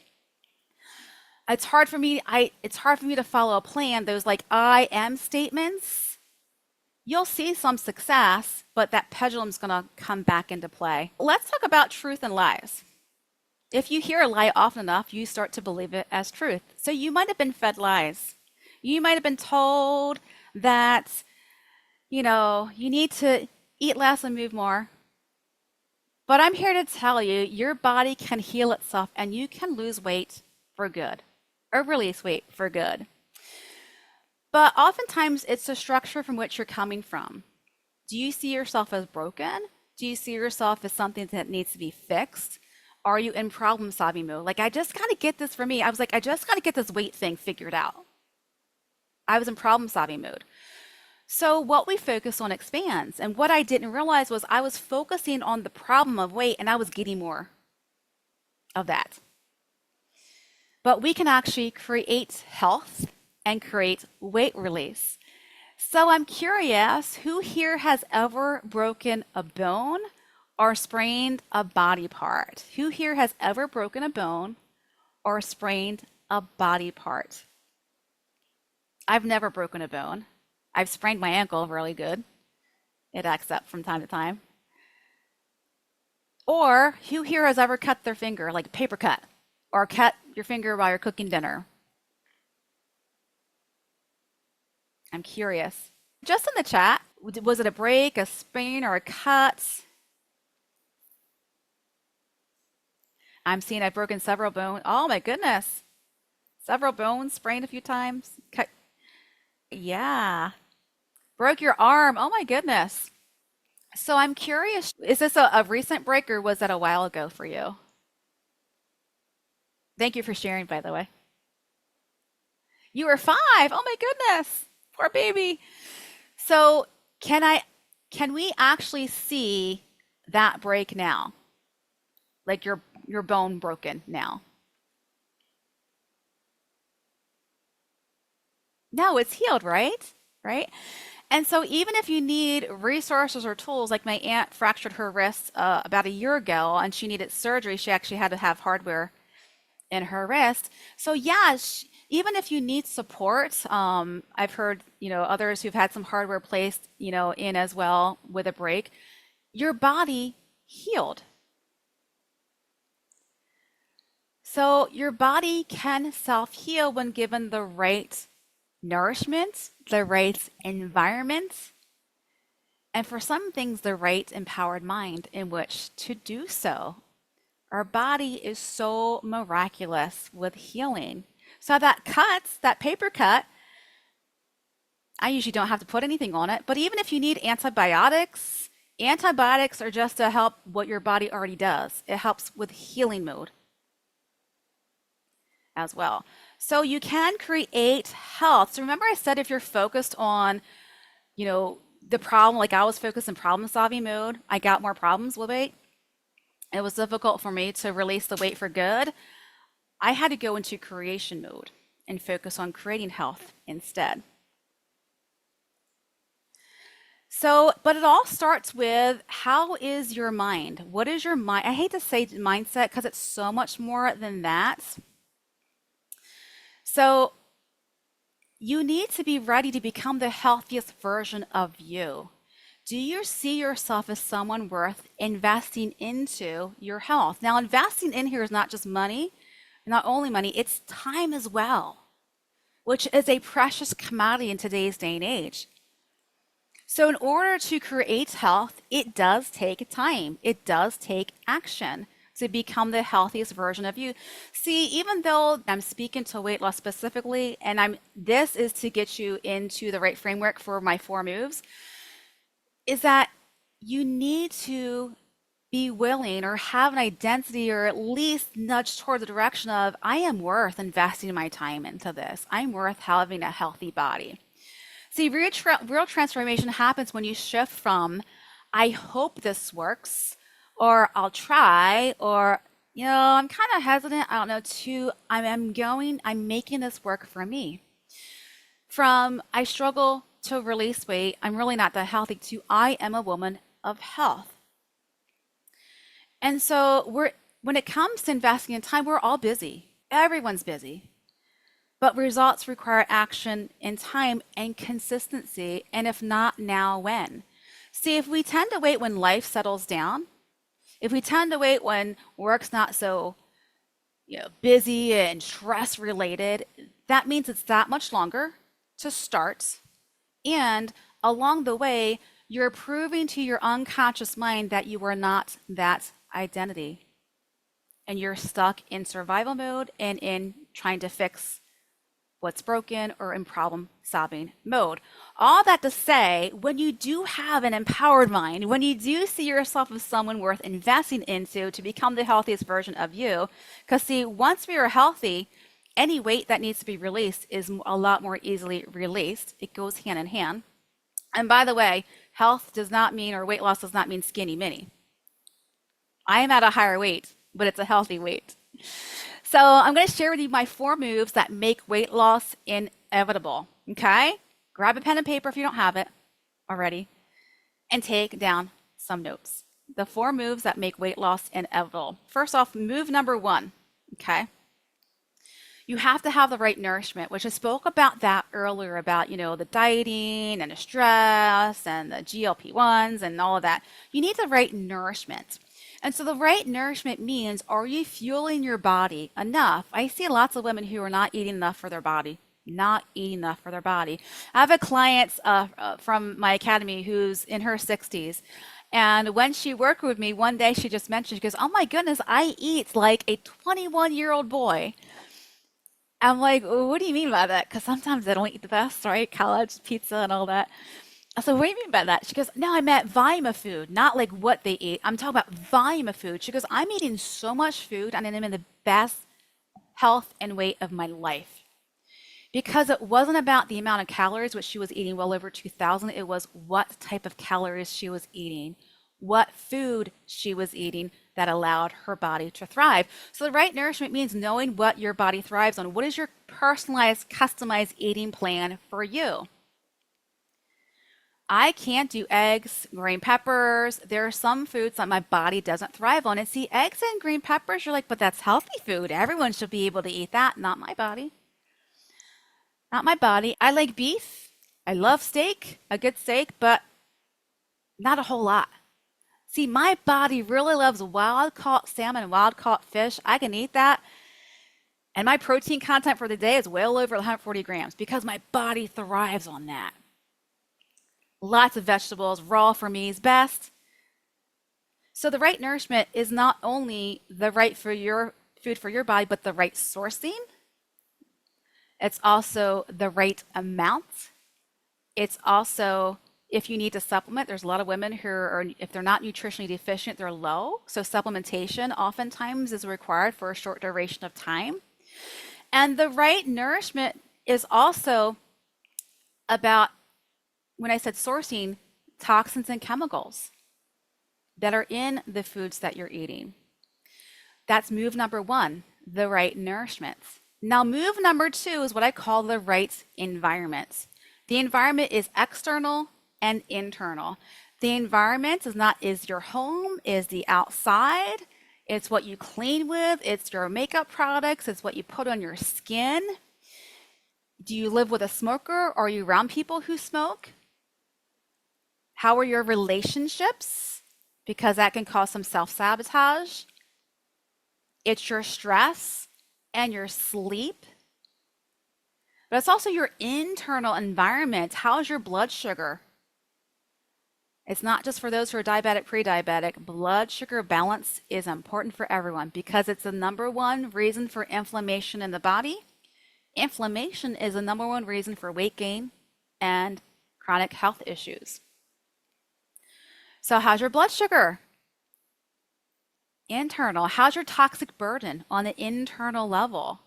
It's hard for me to follow a plan. Those like I am statements, you'll see some success, but that pendulum's going to come back into play. Let's talk about truth and lies. If you hear a lie often enough, you start to believe it as truth. So you might have been fed lies. You might have been told that, you need to eat less and move more. But I'm here to tell you, your body can heal itself and you can lose weight for good or release weight for good. But oftentimes it's the structure from which you're coming from. Do you see yourself as broken? Do you see yourself as something that needs to be fixed? Are you in problem solving mode? Like, I just got to get this for me. I was like, I just got to get this weight thing figured out. I was in problem solving mode. So what we focus on expands. And what I didn't realize was I was focusing on the problem of weight and I was getting more of that. But we can actually create health and create weight release. So I'm curious, who here has ever broken a bone or sprained a body part? Who here has ever broken a bone or sprained a body part? I've never broken a bone. I've sprained my ankle really good. It acts up from time to time. Or who here has ever cut their finger, like a paper cut, or cut your finger while you're cooking dinner? I'm curious. Just in the chat, was it a break, a sprain, or a cut? I'm seeing I've broken several bones. Oh my goodness. Several bones, sprained a few times. Cut. Yeah. Broke your arm. Oh my goodness. So I'm curious, is this a recent break or was that a while ago for you? Thank you for sharing, by the way. You were 5. Oh my goodness. Poor baby. So can we actually see that break now? Like your bone broken now? No, it's healed, right? Right? And so even if you need resources or tools, like my aunt fractured her wrist about a year ago and she needed surgery, she actually had to have hardware in her wrist. So yeah, even if you need support, I've heard, others who've had some hardware placed, in as well with a break, your body healed. So your body can self-heal when given the right nourishment, the right environment, and for some things, the right empowered mind in which to do so. Our body is so miraculous with healing. So that cut, that paper cut, I usually don't have to put anything on it. But even if you need antibiotics, antibiotics are just to help what your body already does. It helps with healing mode as well. So you can create health. So remember I said if you're focused on, the problem, like I was focused in problem solving mode, I got more problems with weight. It was difficult for me to release the weight for good. I had to go into creation mode and focus on creating health instead. So, but it all starts with how is your mind? What is your mind? I hate to say mindset because it's so much more than that. So, you need to be ready to become the healthiest version of you. Do you see yourself as someone worth investing into your health? Now, investing in here is not just money, not only money, it's time as well, which is a precious commodity in today's day and age. So, in order to create health, it does take time, it does take action to become the healthiest version of you. See, even though I'm speaking to weight loss specifically, and this is to get you into the right framework for my four moves, is that you need to be willing or have an identity or at least nudge toward the direction of I am worth investing my time into this. I'm worth having a healthy body. See, real transformation happens when you shift from I hope this works or I'll try or I'm kind of hesitant, I don't know, to I'm making this work for me. From I struggle to release weight, I'm really not that healthy, to I am a woman of health. And so when it comes to investing in time, we're all busy. Everyone's busy. But results require action in time and consistency. And if not now, when? See, if we tend to wait when life settles down, if we tend to wait when work's not so busy and stress related, that means it's that much longer to start. And along the way, you're proving to your unconscious mind that you are not that identity. And you're stuck in survival mode and in trying to fix what's broken or in problem solving mode. All that to say, when you do have an empowered mind, when you do see yourself as someone worth investing into to become the healthiest version of you, because see, once we are healthy, any weight that needs to be released is a lot more easily released. It goes hand in hand. And by the way, health does not mean, or weight loss does not mean skinny mini. I am at a higher weight, but it's a healthy weight. So I'm going to share with you my four moves that make weight loss inevitable. Okay? Grab a pen and paper if you don't have it already, and take down some notes. The four moves that make weight loss inevitable. First off, move number one. Okay? You have to have the right nourishment, which I spoke about that earlier about, the dieting and the stress and the GLP-1s and all of that. You need the right nourishment. And so the right nourishment means, are you fueling your body enough? I see lots of women who are not eating enough for their body, not eating enough for their body. I have a client from my academy who's in her 60s. And when she worked with me, one day she just mentioned, she goes, oh my goodness, I eat like a 21-year-old boy. I'm like, well, what do you mean by that? Because sometimes I don't eat the best, right? College pizza and all that. I said, what do you mean by that? She goes, no, I meant volume of food, not like what they eat. I'm talking about volume of food. She goes, I'm eating so much food and I'm in the best health and weight of my life. Because it wasn't about the amount of calories, which she was eating well over 2,000. It was what type of calories she was eating, what food she was eating that allowed her body to thrive. So the right nourishment means knowing what your body thrives on. What is your personalized, customized eating plan for you? I can't do eggs, green peppers. There are some foods that my body doesn't thrive on. And see, eggs and green peppers, you're like, but that's healthy food. Everyone should be able to eat that. Not my body. Not my body. I like beef. I love steak, a good steak, but not a whole lot. See, my body really loves wild caught salmon, wild caught fish. I can eat that. And my protein content for the day is well over 140 grams because my body thrives on that. Lots of vegetables, raw for me is best. So the right nourishment is not only the right for your food for your body, but the right sourcing. It's also the right amount. It's also, if you need to supplement, there's a lot of women who are, if they're not nutritionally deficient, they're low. So supplementation oftentimes is required for a short duration of time. And the right nourishment is also about, when I said sourcing, toxins and chemicals that are in the foods that you're eating. That's move number one, the right nourishment. Now, move number two is what I call the right environment. The environment is external and internal. The environment is your home, is the outside. It's what you clean with. It's your makeup products. It's what you put on your skin. Do you live with a smoker? Or are you around people who smoke? How are your relationships? Because that can cause some self-sabotage. It's your stress and your sleep, but it's also your internal environment. How's your blood sugar? It's not just for those who are diabetic, pre-diabetic. Blood sugar balance is important for everyone because it's the number one reason for inflammation in the body. Inflammation is the number one reason for weight gain and chronic health issues. So how's your blood sugar? Internal. How's your toxic burden on the internal level?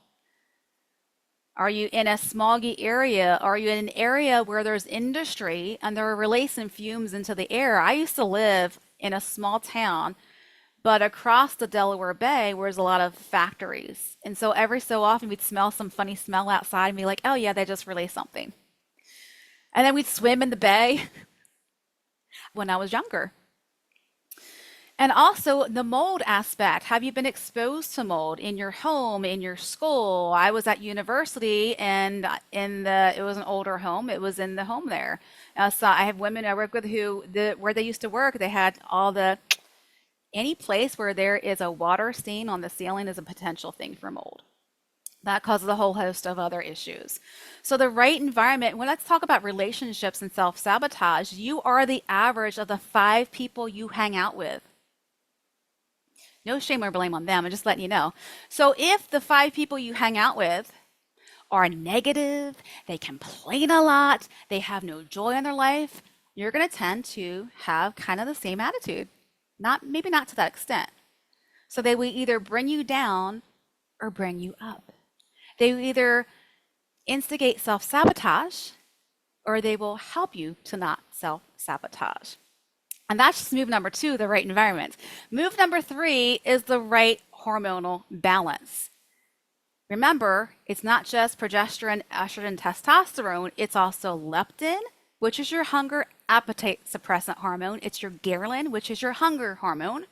Are you in a smoggy area? Are you in an area where there's industry and they're releasing fumes into the air? I used to live in a small town, but across the Delaware Bay, where there's a lot of factories. And so every so often we'd smell some funny smell outside and be like, oh yeah, they just released something. And then we'd swim in the bay when I was younger. And also the mold aspect. Have you been exposed to mold in your home, in your school? I was at university and it was an older home. It was in the home there. So I have women I work with where they used to work, they had any place where there is a water stain on the ceiling is a potential thing for mold. That causes a whole host of other issues. So the right environment, well, let's talk about relationships and self-sabotage. You are the average of the 5 people you hang out with. No shame or blame on them. I'm just letting you know. So if the 5 people you hang out with are negative, they complain a lot, they have no joy in their life, you're going to tend to have kind of the same attitude. Maybe not to that extent. So they will either bring you down or bring you up. They will either instigate self-sabotage or they will help you to not self-sabotage. And that's just move number 2, the right environment. Move number 3 is the right hormonal balance. Remember, it's not just progesterone, estrogen, testosterone, it's also leptin, which is your hunger appetite suppressant hormone. It's your ghrelin, which is your hunger hormone.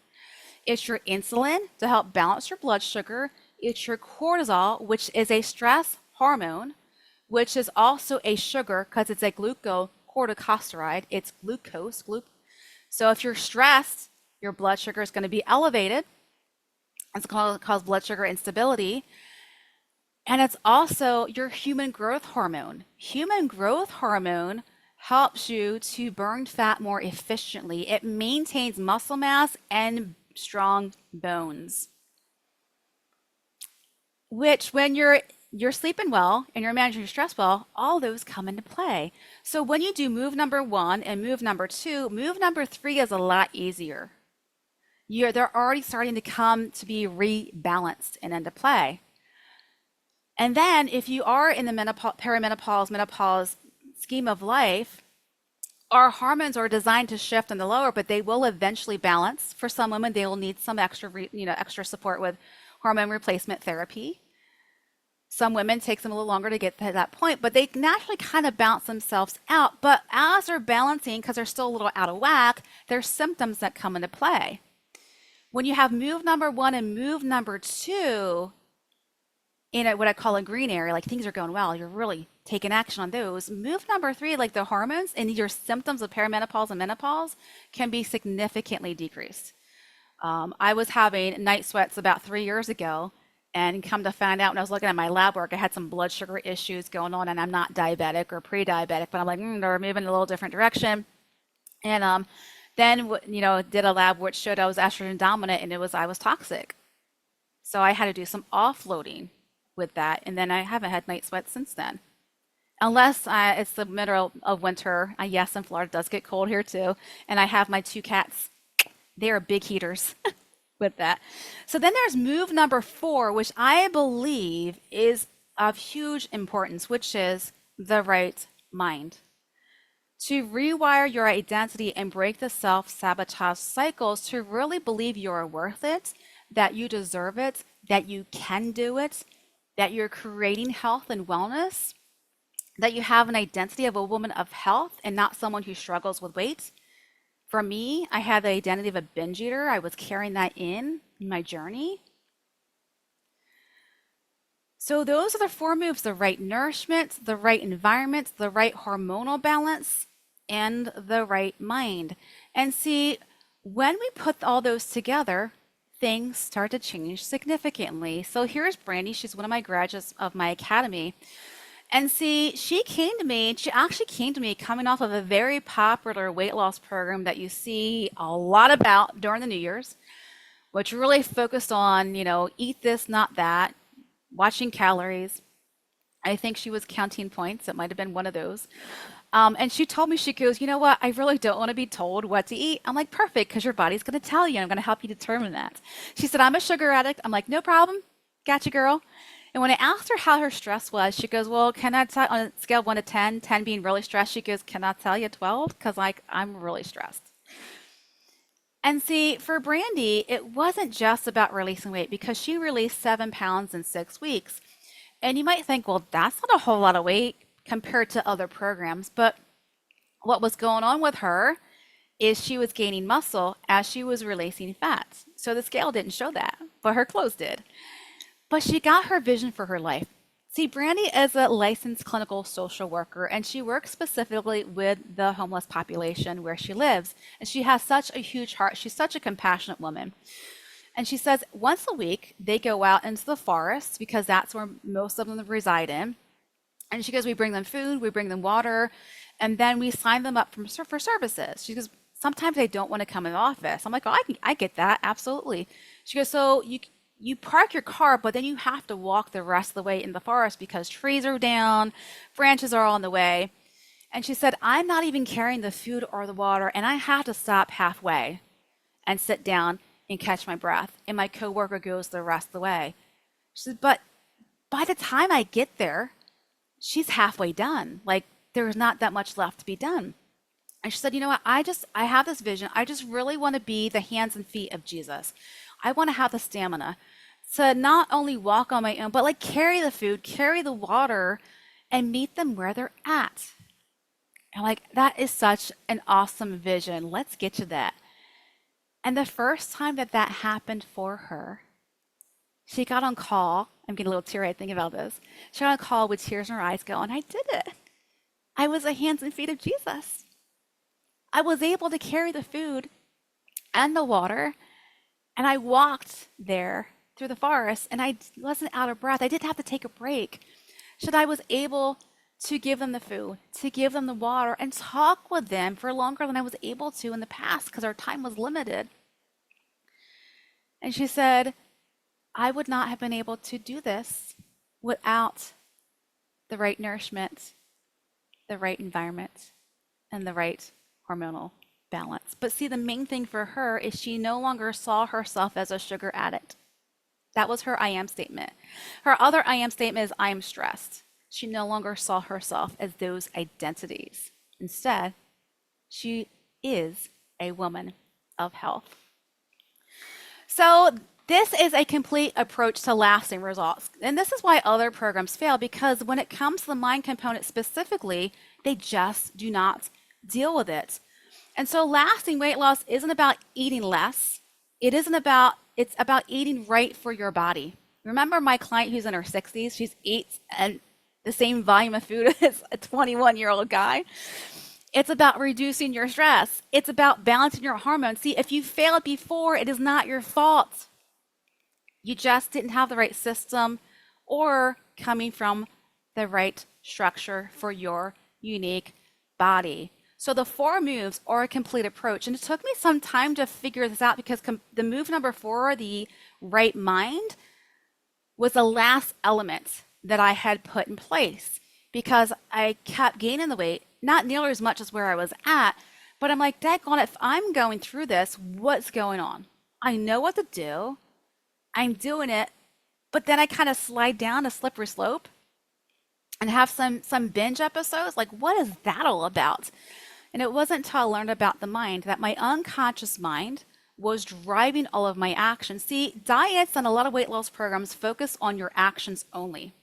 It's your insulin to help balance your blood sugar. It's your cortisol, which is a stress hormone, which is also a sugar because it's a glucocorticosteride. It's glucose. So if you're stressed, your blood sugar is going to be elevated. It's going to cause blood sugar instability. And it's also your human growth hormone. Human growth hormone helps you to burn fat more efficiently. It maintains muscle mass and strong bones. Which when you're sleeping well and you're managing your stress well, all those come into play. So when you do move number 1 and move number 2, move number 3 is a lot easier. They're already starting to come to be rebalanced and into play. And then if you are in the perimenopause, menopause scheme of life, our hormones are designed to shift in the lower, but they will eventually balance. For some women, they will need some extra support with hormone replacement therapy. Some women takes them a little longer to get to that point, but they naturally kind of balance themselves out. But as they're balancing, because they're still a little out of whack, there's symptoms that come into play. When you have move number 1 and move number 2 in what I call a green area, like things are going well, you're really taking action on those. Move number 3, like the hormones and your symptoms of perimenopause and menopause can be significantly decreased. I was having night sweats about 3 years ago, and come to find out when I was looking at my lab work, I had some blood sugar issues going on, and I'm not diabetic or pre-diabetic, but I'm like, they're moving in a little different direction. And then, did a lab which showed I was estrogen dominant, and I was toxic. So I had to do some offloading with that, and then I haven't had night sweats since then. Unless it's the middle of winter. Yes, in Florida it does get cold here too, and I have my 2 cats. They are big heaters. With that. So then there's move number 4, which I believe is of huge importance, which is the right mind. To rewire your identity and break the self-sabotage cycles, to really believe you are worth it, that you deserve it, that you can do it, that you're creating health and wellness, that you have an identity of a woman of health and not someone who struggles with weight. For me, I had the identity of a binge eater. I was carrying that in my journey. So those are the 4 moves: the right nourishment, the right environment, the right hormonal balance, and the right mind. And see, when we put all those together, things start to change significantly. So here's Brandy. She's one of my graduates of my academy. And see, she actually came to me coming off of a very popular weight loss program that you see a lot about during the New Year's, which really focused on, eat this, not that, watching calories. I think she was counting points. It might have been one of those. And she told me, she goes, you know what? I really don't want to be told what to eat. I'm like, perfect, because your body's going to tell you. I'm going to help you determine that. She said, I'm a sugar addict. I'm like, no problem. Gotcha, girl. And when I asked her how her stress was, she goes, well, can I tell on a scale of 1 to 10, 10 being really stressed, she goes, can I tell you 12? Because like I'm really stressed. And see, for Brandy, it wasn't just about releasing weight because she released 7 pounds in 6 weeks. And you might think, well, that's not a whole lot of weight compared to other programs. But what was going on with her is she was gaining muscle as she was releasing fat. So the scale didn't show that, but her clothes did. But she got her vision for her life. See, Brandy is a licensed clinical social worker, and she works specifically with the homeless population where she lives. And she has such a huge heart. She's such a compassionate woman. And she says once a week, they go out into the forest because that's where most of them reside in. And she goes, we bring them food, we bring them water, and then we sign them up for services. She goes, sometimes they don't want to come in the office. I'm like, oh, I get that, absolutely. She goes, so you park your car, but then you have to walk the rest of the way in the forest because trees are down, branches are all in the way. And she said, I'm not even carrying the food or the water, and I have to stop halfway and sit down and catch my breath. And my coworker goes the rest of the way. She said, but by the time I get there, she's halfway done. Like there's not that much left to be done. And she said, you know what? I have this vision. I just really want to be the hands and feet of Jesus. I want to have the stamina to not only walk on my own, but like carry the food, carry the water, and meet them where they're at. And like, that is such an awesome vision. Let's get to that. And the first time that that happened for her, she got on call. I'm getting a little teary-eyed thinking about this. She got on call with tears in her eyes going, I did it. I was the hands and feet of Jesus. I was able to carry the food and the water, and I walked there through the forest, and I wasn't out of breath. I didn't have to take a break. So I was able to give them the food, to give them the water, and talk with them for longer than I was able to in the past because our time was limited. And she said, I would not have been able to do this without the right nourishment, the right environment, and the right hormonal balance. But see, the main thing for her is she no longer saw herself as a sugar addict. That was her I am statement. Her other I am statement is I am stressed. She no longer saw herself as those identities. Instead, she is a woman of health. So this is a complete approach to lasting results. And this is why other programs fail, because when it comes to the mind component specifically, they just do not deal with it. And so lasting weight loss isn't about eating less. It's about eating right for your body. Remember my client who's in her 60s, she's eats and the same volume of food as a 21-year-old guy. It's about reducing your stress. It's about balancing your hormones. See, if you failed before, it is not your fault. You just didn't have the right system or coming from the right structure for your unique body. So the 4 moves are a complete approach. And it took me some time to figure this out because the move number 4, the right mind, was the last element that I had put in place because I kept gaining the weight, not nearly as much as where I was at, but I'm like, daggone it, if I'm going through this, what's going on? I know what to do. I'm doing it, but then I kind of slide down a slippery slope and have some binge episodes. Like, what is that all about? And it wasn't until I learned about the mind that my unconscious mind was driving all of my actions. See, diets and a lot of weight loss programs focus on your actions only.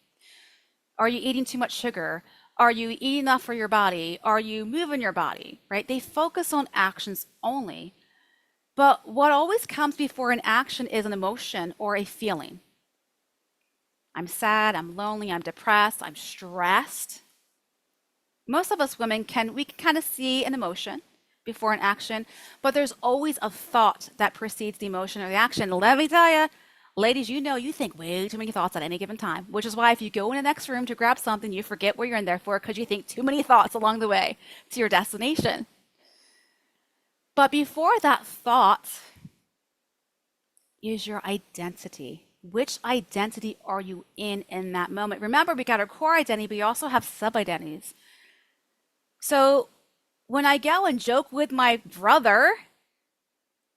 Are you eating too much sugar? Are you eating enough for your body? Are you moving your body, right? They focus on actions only. But what always comes before an action is an emotion or a feeling. I'm sad, I'm lonely, I'm depressed, I'm stressed. Most of us women can kind of see an emotion before an action, but there's always a thought that precedes the emotion or the action. Let me tell you, ladies, you know you think way too many thoughts at any given time, which is why if you go in the next room to grab something, you forget what you're in there for because you think too many thoughts along the way to your destination. But before that thought is your identity. Which identity are you in that moment? Remember, we got our core identity, but we also have sub identities. So when I go and joke with my brother,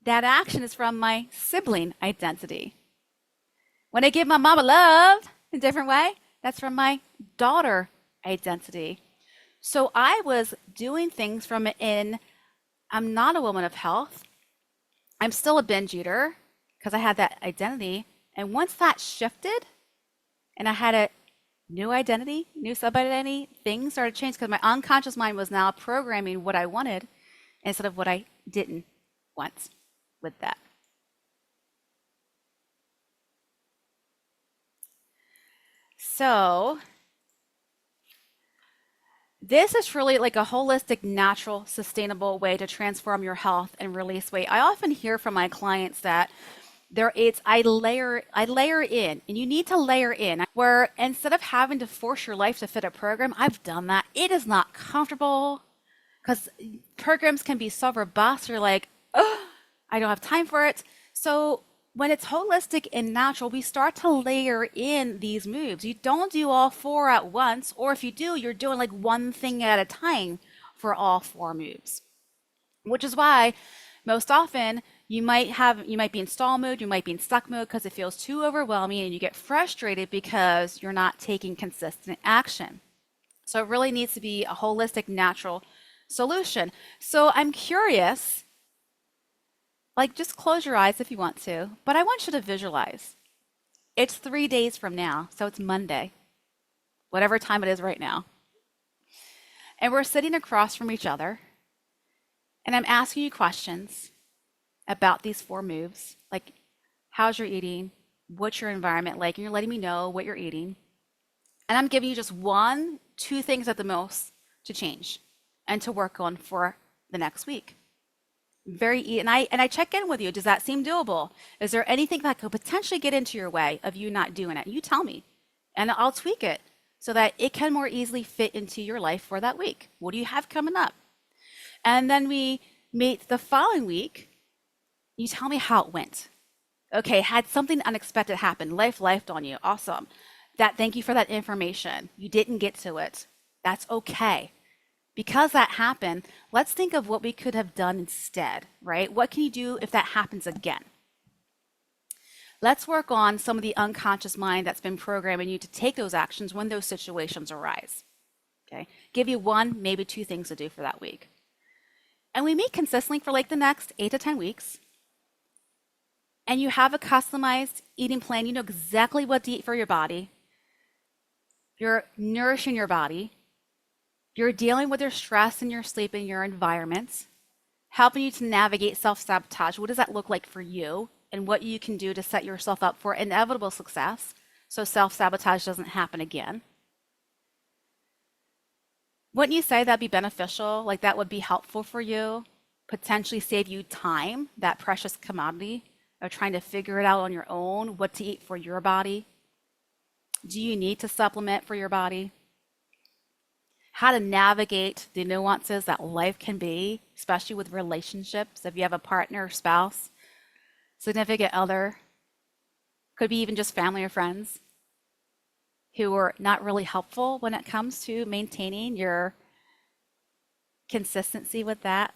that action is from my sibling identity. When I give my mama love in a different way, that's from my daughter identity. So I was doing things from in, I'm not a woman of health. I'm still a binge eater because I had that identity. And once that shifted and I had a new identity, new sub identity, things started to change because my unconscious mind was now programming what I wanted instead of what I didn't want with that. So this is really like a holistic, natural, sustainable way to transform your health and release weight. I often hear from my clients that I layer in, and you need to layer in where instead of having to force your life to fit a program, I've done that. It is not comfortable because programs can be so robust. You're like, oh, I don't have time for it. So when it's holistic and natural, we start to layer in these moves. You don't do all four at once, or if you do, you're doing like one thing at a time for all four moves, which is why most often you might be in stall mode, you might be in stuck mode because it feels too overwhelming and you get frustrated because you're not taking consistent action. So it really needs to be a holistic, natural solution. So I'm curious, like just close your eyes if you want to, but I want you to visualize. It's 3 days from now, so it's Monday, whatever time it is right now. And we're sitting across from each other, and I'm asking you questions about these four moves, like how's your eating, what's your environment like, and you're letting me know what you're eating. And I'm giving you just one, two things at the most to change and to work on for the next week. And I check in with you. Does that seem doable? Is there anything that could potentially get into your way of you not doing it? You tell me, and I'll tweak it so that it can more easily fit into your life for that week. What do you have coming up? And then we meet the following week. You tell me how it went. Okay, had something unexpected happen. Life lifed on you. Awesome. Thank you for that information. You didn't get to it. That's okay. Because that happened, let's think of what we could have done instead, right? What can you do if that happens again? Let's work on some of the unconscious mind that's been programming you to take those actions when those situations arise. Okay? Give you one, maybe two things to do for that week. And we meet consistently for like the next 8 to 10 weeks. And you have a customized eating plan. You know exactly what to eat for your body. You're nourishing your body. You're dealing with your stress and your sleep and your environment, helping you to navigate self-sabotage. What does that look like for you? And what you can do to set yourself up for inevitable success so self-sabotage doesn't happen again. Wouldn't you say that'd be beneficial? Like that would be helpful for you? Potentially save you time, that precious commodity of trying to figure it out on your own, what to eat for your body? Do you need to supplement for your body? How to navigate the nuances that life can be, especially with relationships. If you have a partner, spouse, significant other, could be even just family or friends who are not really helpful when it comes to maintaining your consistency with that.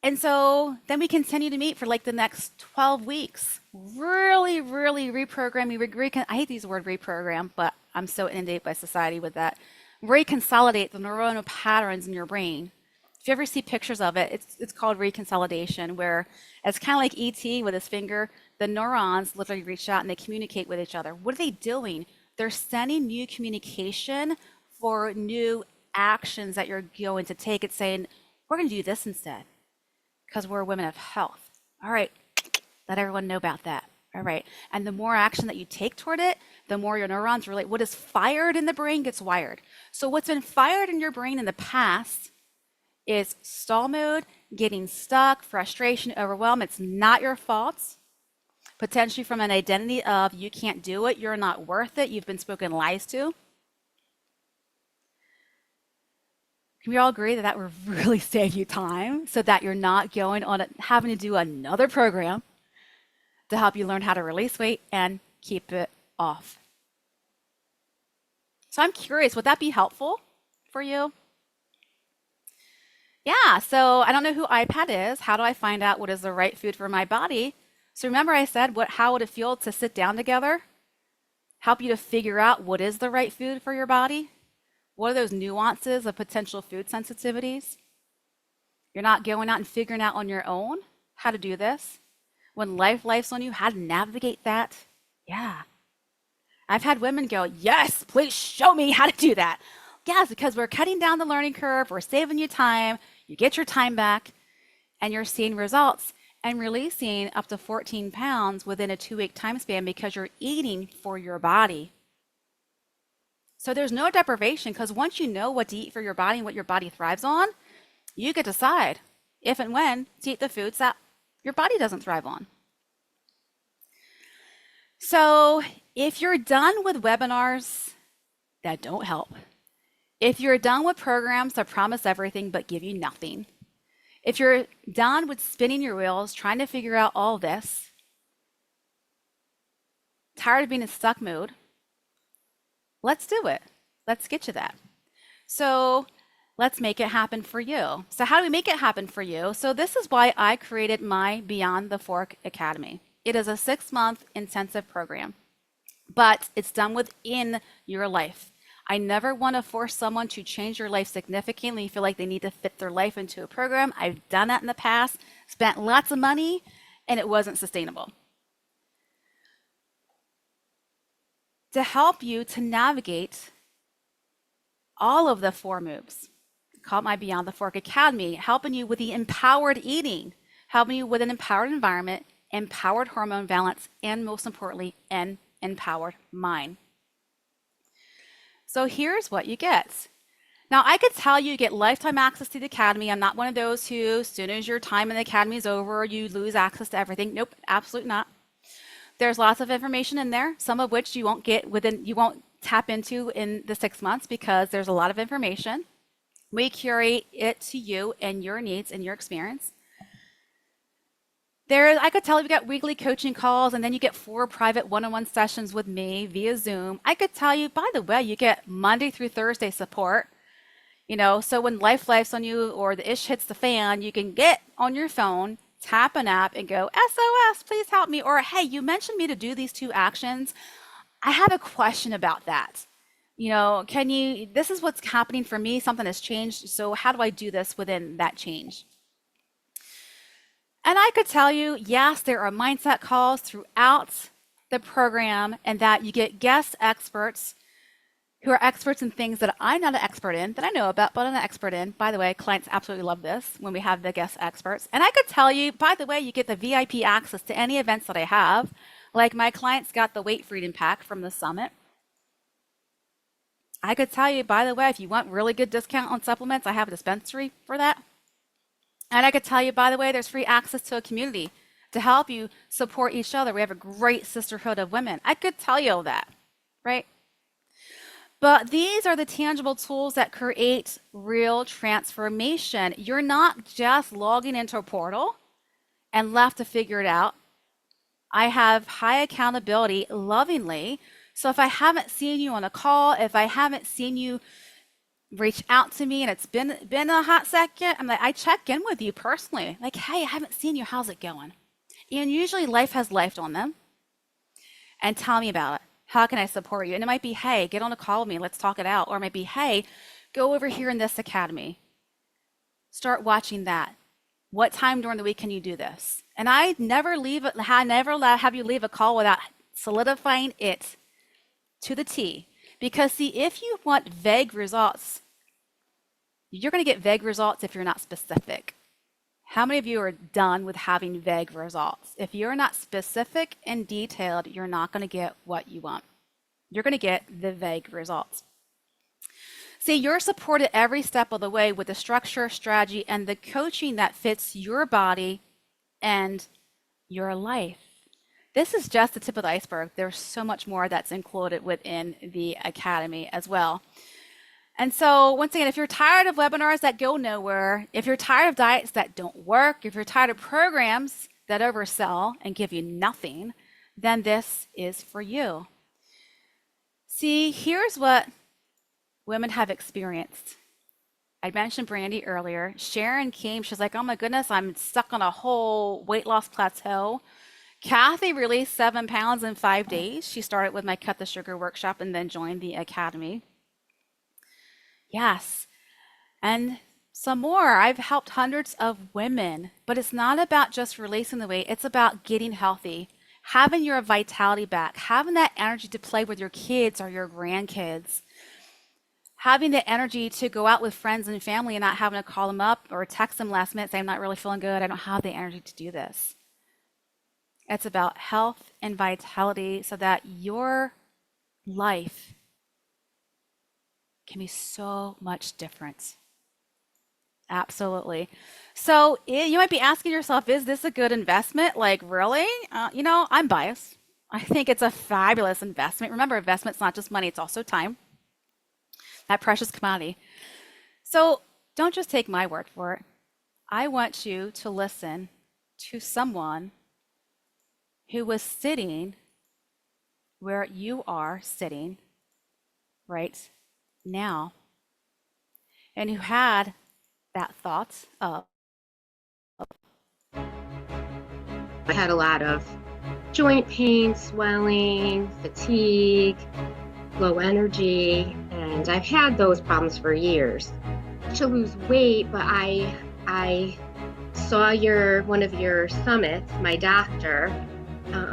And so then we continue to meet for like the next 12 weeks. Really, really reprogramming. I hate these word reprogram, but I'm so inundated by society with that. Reconsolidate the neuronal patterns in your brain. If you ever see pictures of it, it's called reconsolidation, where it's kind of like ET with his finger. The neurons literally reach out and they communicate with each other. What are they doing? They're sending new communication for new actions that you're going to take. It's saying, we're going to do this instead because we're women of health. All right, let everyone know about that. All right. And the more action that you take toward it, the more your neurons relate. What is fired in the brain gets wired. So what's been fired in your brain in the past is stall mode, getting stuck, frustration, overwhelm. It's not your fault. Potentially from an identity of you can't do it, you're not worth it, you've been spoken lies to. Can we all agree that that would really save you time so that you're not going on having to do another program to help you learn how to release weight and keep it off? So I'm curious, would that be helpful for you? Yeah, so I don't know who iPad is. How do I find out what is the right food for my body? So remember I said, how would it feel to sit down together? Help you to figure out what is the right food for your body? What are those nuances of potential food sensitivities? You're not going out and figuring out on your own how to do this. When life's on you, how to navigate that. Yeah. I've had women go, yes, please show me how to do that. Yes, because we're cutting down the learning curve, we're saving you time, you get your time back, and you're seeing results and releasing up to 14 pounds within a 2-week time span because you're eating for your body. So there's no deprivation because once you know what to eat for your body and what your body thrives on, you can decide if and when to eat the foods that your body doesn't thrive on. So if you're done with webinars that don't help, if you're done with programs that promise everything but give you nothing, if you're done with spinning your wheels trying to figure out all this, tired of being in stuck mode, let's do it. Let's get you that. So let's make it happen for you. So how do we make it happen for you? So this is why I created my Beyond the Fork Academy. It is a 6-month intensive program, but it's done within your life. I never want to force someone to change their life significantly. You feel like they need to fit their life into a program. I've done that in the past, spent lots of money, and it wasn't sustainable. To help you to navigate all of the 4 moves, called my Beyond the Fork Academy, helping you with the empowered eating, helping you with an empowered environment, empowered hormone balance, and most importantly, an empowered mind. So here's what you get. Now, I could tell you get lifetime access to the Academy. I'm not one of those who, as soon as your time in the Academy is over, you lose access to everything. Nope, absolutely not. There's lots of information in there, some of which you won't tap into in the 6 months because there's a lot of information. We curate it to you and your needs and your experience. I could tell you got weekly coaching calls, and then you get 4 private one-on-one sessions with me via Zoom. I could tell you, by the way, you get Monday through Thursday support. So when life's on you or the ish hits the fan, you can get on your phone, tap an app, and go, SOS, please help me. Or, hey, you mentioned me to do these 2 actions. I have a question about that. This is what's happening for me. Something has changed. So how do I do this within that change? And I could tell you, yes, there are mindset calls throughout the program, and that you get guest experts who are experts in things that I'm not an expert in, that I know about, but I'm not an expert in. By the way, clients absolutely love this when we have the guest experts. And I could tell you, by the way, you get the VIP access to any events that I have. Like my clients got the Weight Freedom Pack from the summit. I could tell you, by the way, if you want really good discount on supplements, I have a dispensary for that. And I could tell you, by the way, there's free access to a community to help you support each other. We have a great sisterhood of women. I could tell you all that, right? But these are the tangible tools that create real transformation. You're not just logging into a portal and left to figure it out. I have high accountability lovingly. So if I haven't seen you on a call, if I haven't seen you reach out to me and it's been a hot second, I'm like, I check in with you personally. Like, hey, I haven't seen you. How's it going? And usually life has life on them. And tell me about it. How can I support you? And it might be, hey, get on a call with me. Let's talk it out. Or it might be, hey, go over here in this academy. Start watching that. What time during the week can you do this? And I never have you leave a call without solidifying it to the T. Because see, if you want vague results, you're going to get vague results if you're not specific. How many of you are done with having vague results? If you're not specific and detailed, you're not going to get what you want. You're going to get the vague results. See, you're supported every step of the way with the structure, strategy, and the coaching that fits your body and your life. This is just the tip of the iceberg. There's so much more that's included within the academy as well. And so, once again, if you're tired of webinars that go nowhere, if you're tired of diets that don't work, if you're tired of programs that oversell and give you nothing, then this is for you. See, here's what women have experienced. I mentioned Brandy earlier. Sharon came, she's like, oh my goodness, I'm stuck on a whole weight loss plateau. Kathy released 7 pounds in 5 days. She started with my Cut the Sugar workshop and then joined the academy. Yes, and some more. I've helped hundreds of women, but it's not about just releasing the weight. It's about getting healthy, having your vitality back, having that energy to play with your kids or your grandkids, having the energy to go out with friends and family and not having to call them up or text them last minute saying, I'm not really feeling good. I don't have the energy to do this. It's about health and vitality so that your life can be so much different. Absolutely. So you might be asking yourself, is this a good investment? Like, really? I'm biased. I think it's a fabulous investment. Remember, investment's not just money, it's also time. That precious commodity. So don't just take my word for it. I want you to listen to someone who was sitting where you are sitting right now, and who had that thought of. I had a lot of joint pain, swelling, fatigue, low energy, and I've had those problems for years. To lose weight, but I saw one of your summits. My doctor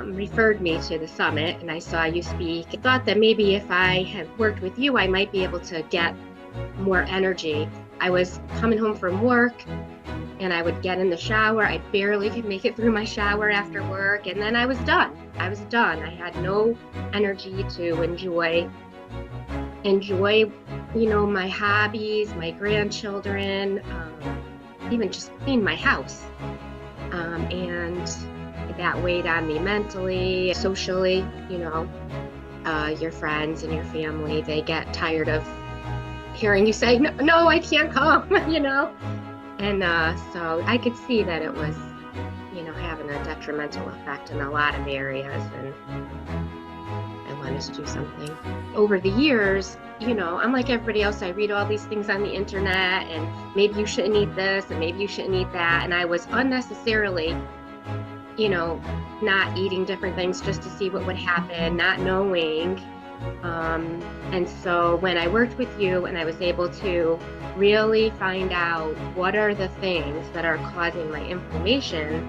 referred me to the summit, and I saw you speak. I thought that maybe if I had worked with you, I might be able to get more energy. I was coming home from work, and I would get in the shower. I barely could make it through my shower after work, and then I was done. I had no energy to enjoy, my hobbies, my grandchildren, even just clean my house. And that weighed on me mentally, socially. Your friends and your family, they get tired of hearing you say, no, I can't come, And so I could see that it was, having a detrimental effect in a lot of areas, and I wanted to do something. Over the years, I'm like everybody else. I read all these things on the internet, and maybe you shouldn't eat this, and maybe you shouldn't eat that. And I was unnecessarily, not eating different things just to see what would happen, not knowing. And so when I worked with you and I was able to really find out what are the things that are causing my inflammation,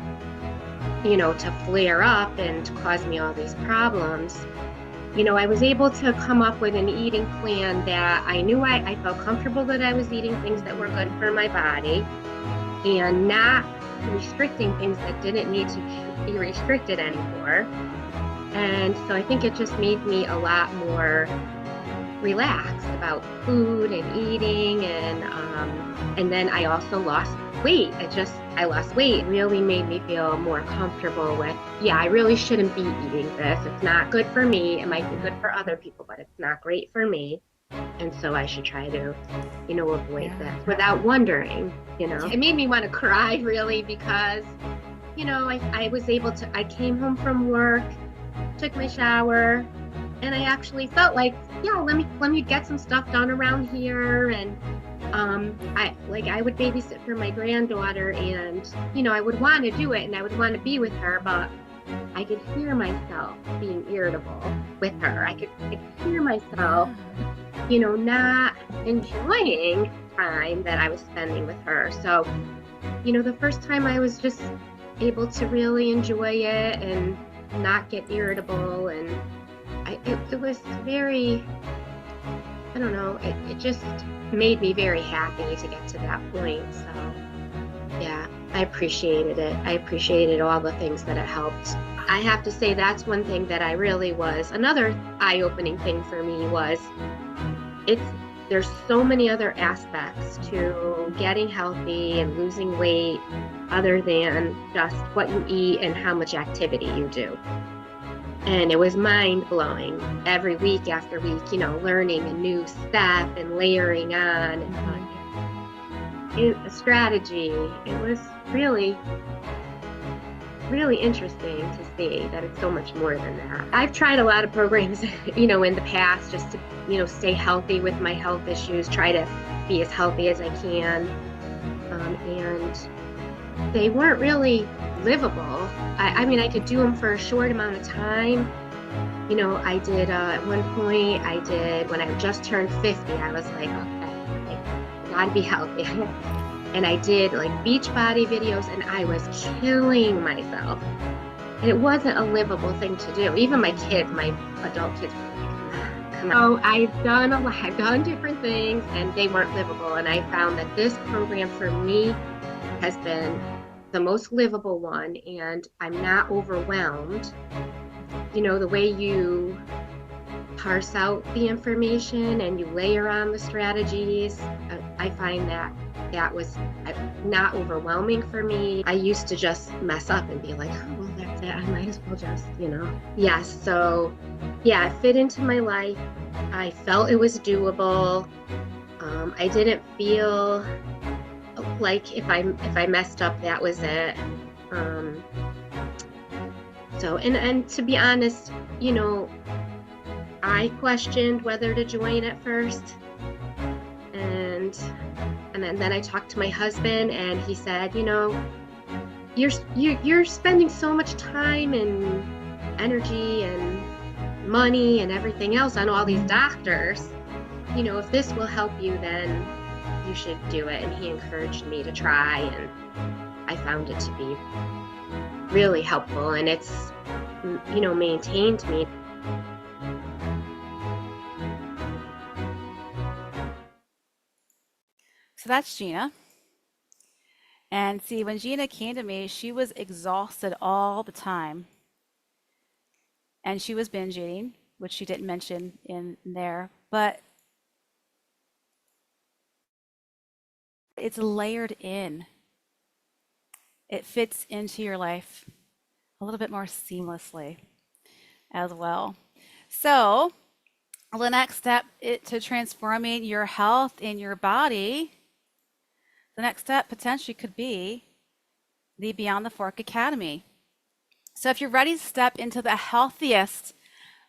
to flare up and to cause me all these problems, I was able to come up with an eating plan that I knew I felt comfortable that I was eating things that were good for my body and not restricting things that didn't need to be restricted anymore. And so I think it just made me a lot more relaxed about food and eating, and then I also lost weight. I lost weight. It really made me feel more comfortable with, I really shouldn't be eating this. It's not good for me. It might be good for other people, but it's not great for me. And so I should try to, avoid this without wondering, It made me want to cry, really, because, I was able to, I came home from work, took my shower, and I actually felt like, let me get some stuff done around here. And I would babysit for my granddaughter, and I would want to do it and I would want to be with her, but I could hear myself being irritable with her. I could hear myself, not enjoying time that I was spending with her. So, the first time I was just able to really enjoy it and not get irritable, and it was very, I don't know, it just made me very happy to get to that point. So I appreciated it. I appreciated all the things that it helped. I have to say that's one thing that I really was. Another eye-opening thing for me was it's there's so many other aspects to getting healthy and losing weight other than just what you eat and how much activity you do. And it was mind blowing every week after week, learning a new step and layering on a strategy. It was really, really interesting to see that it's so much more than that. I've tried a lot of programs, in the past just to, stay healthy with my health issues, try to be as healthy as I can. And they weren't really livable. I mean, I could do them for a short amount of time. I did, at one point, when I just turned 50, I was like, okay, I gotta be healthy. And I did like Beachbody videos and I was killing myself. And it wasn't a livable thing to do. Even my kids, my adult kids, were like, come on. So I've done different things and they weren't livable. And I found that this program for me has been the most livable one, and I'm not overwhelmed. The way you parse out the information and you layer on the strategies, I find that was not overwhelming for me. I used to just mess up and be like, oh, well, that's it. I might as well just, Yes, so yeah, it fit into my life. I felt it was doable. I didn't feel like if I messed up, that was it. So, and to be honest, I questioned whether to join at first. And then I talked to my husband and he said, you're spending so much time and energy and money and everything else on all these doctors. If this will help you, then you should do it. And he encouraged me to try, and I found it to be really helpful, and it's, maintained me. So that's Gina. And see, when Gina came to me, she was exhausted all the time. And she was binge eating, which she didn't mention in there. But it's layered in. It fits into your life a little bit more seamlessly as well. So the next step to transforming your health in your body, the next step potentially could be the Beyond the Fork Academy. So if you're ready to step into the healthiest,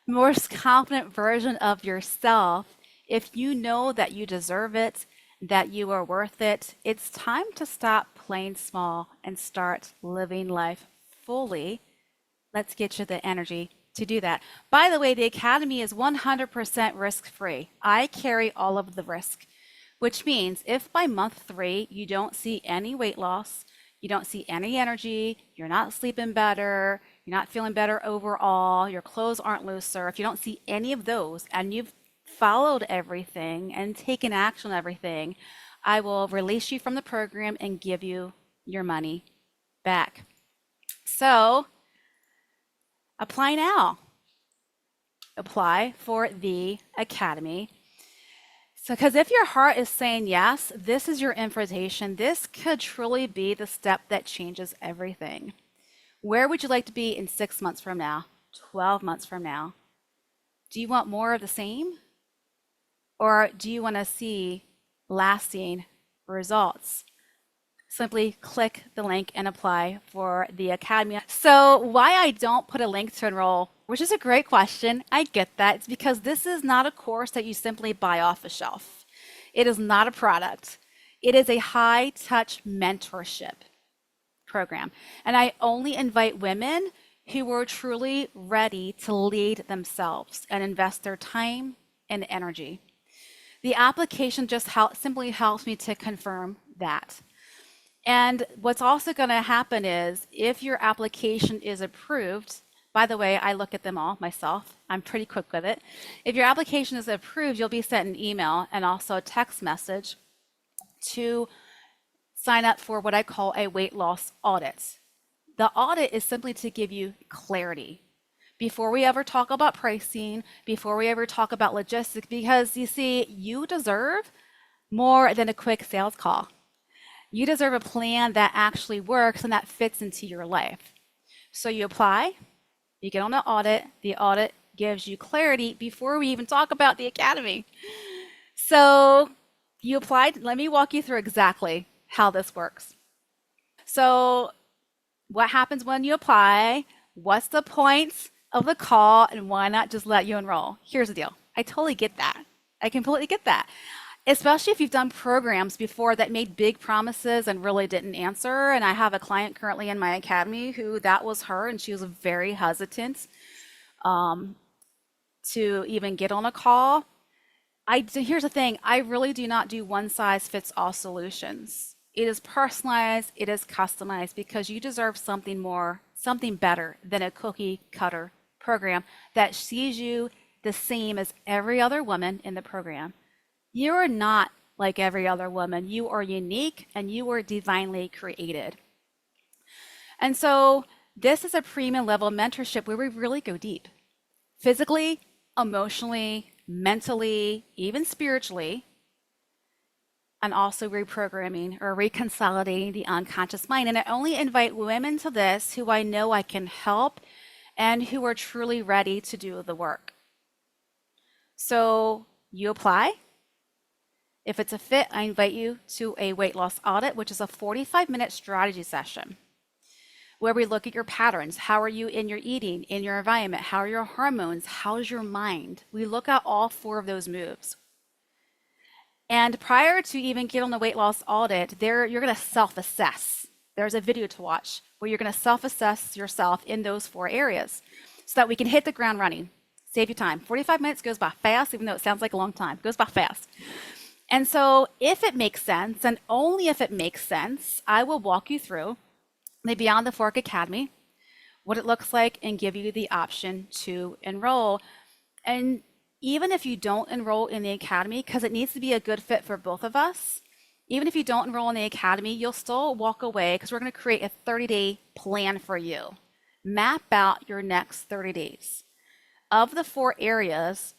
most confident version of yourself, if you know that you deserve it, that you are worth it, it's time to stop playing small and start living life fully. Let's get you the energy to do that. By the way, the Academy is 100% risk-free. I carry all of the risk, which means if by month 3 you don't see any weight loss, you don't see any energy, you're not sleeping better, you're not feeling better overall, your clothes aren't looser, if you don't see any of those and you've followed everything and taken action on everything, I will release you from the program and give you your money back. So apply now. Apply for the Academy. So, because if your heart is saying yes, this is your invitation. This could truly be the step that changes everything. Where would you like to be in 6 months from now, 12 months from now? Do you want more of the same? Or do you want to see lasting results? Simply click the link and apply for the Academy. So why I don't put a link to enroll, which is a great question. I get that. It's because this is not a course that you simply buy off a shelf. It is not a product. It is a high-touch mentorship program. And I only invite women who are truly ready to lead themselves and invest their time and energy. The application just simply helps me to confirm that. And what's also going to happen is if your application is approved, by the way, I look at them all myself. I'm pretty quick with it. If your application is approved, you'll be sent an email and also a text message to sign up for what I call a weight loss audit. The audit is simply to give you clarity before we ever talk about pricing, before we ever talk about logistics, because you see, you deserve more than a quick sales call. You deserve a plan that actually works and that fits into your life. So you apply, you get on the audit gives you clarity before we even talk about the academy. So you applied, let me walk you through exactly how this works. So, what happens when you apply? What's the point of the call, and why not just let you enroll? Here's the deal. I totally get that. I completely get that. Especially if you've done programs before that made big promises and really didn't answer. And I have a client currently in my academy who that was her, and she was very hesitant to even get on a call. Here's the thing, I really do not do one size fits all solutions. It is personalized, it is customized because you deserve something more, something better than a cookie cutter program that sees you the same as every other woman in the program. You are not like every other woman. You are unique and you are divinely created. And so this is a premium level mentorship where we really go deep physically, emotionally, mentally, even spiritually, and also reprogramming or reconsolidating the unconscious mind. And I only invite women to this who I know I can help and who are truly ready to do the work. So you apply. If it's a fit, I invite you to a weight loss audit, which is a 45-minute strategy session where we look at your patterns. How are you in your eating, in your environment? How are your hormones? How's your mind? We look at all 4 of those moves. And prior to even get on the weight loss audit, you're going to self-assess. There's a video to watch where you're going to self-assess yourself in those 4 areas so that we can hit the ground running. Save you time. 45 minutes goes by fast, even though it sounds like a long time. It goes by fast. And so if it makes sense, and only if it makes sense, I will walk you through the Beyond the Fork Academy, what it looks like, and give you the option to enroll. And even if you don't enroll in the academy, because it needs to be a good fit for both of us, even if you don't enroll in the academy, you'll still walk away because we're going to create a 30-day plan for you. Map out your next 30 days. Of the 4 areas,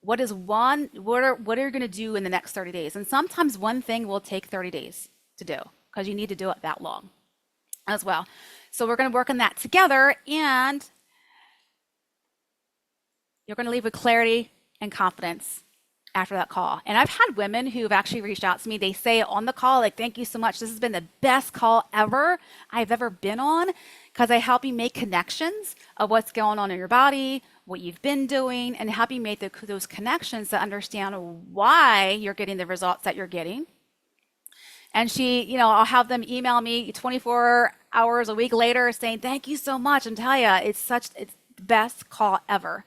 what are you going to do in the next 30 days? And sometimes one thing will take 30 days to do because you need to do it that long as well. So we're going to work on that together, and you're going to leave with clarity and confidence after that call. And I've had women who've actually reached out to me. They say on the call, like, thank you so much. This has been the best call ever I've ever been on because I help you make connections of what's going on in your body, what you've been doing, and help you make those connections to understand why you're getting the results that you're getting. And I'll have them email me 24 hours a week later saying, thank you so much. And tell you, it's the best call ever.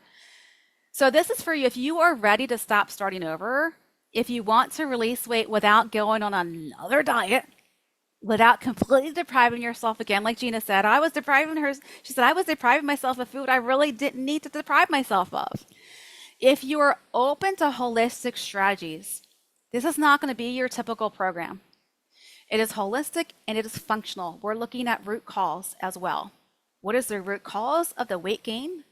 So this is for you if you are ready to stop starting over, if you want to release weight without going on another diet, without completely depriving yourself again. Like Gina said, she said, I was depriving myself of food I really didn't need to deprive myself of. If you are open to holistic strategies, this is not going to be your typical program. It is holistic and it is functional. We're looking at root cause as well. What is the root cause of the weight gain?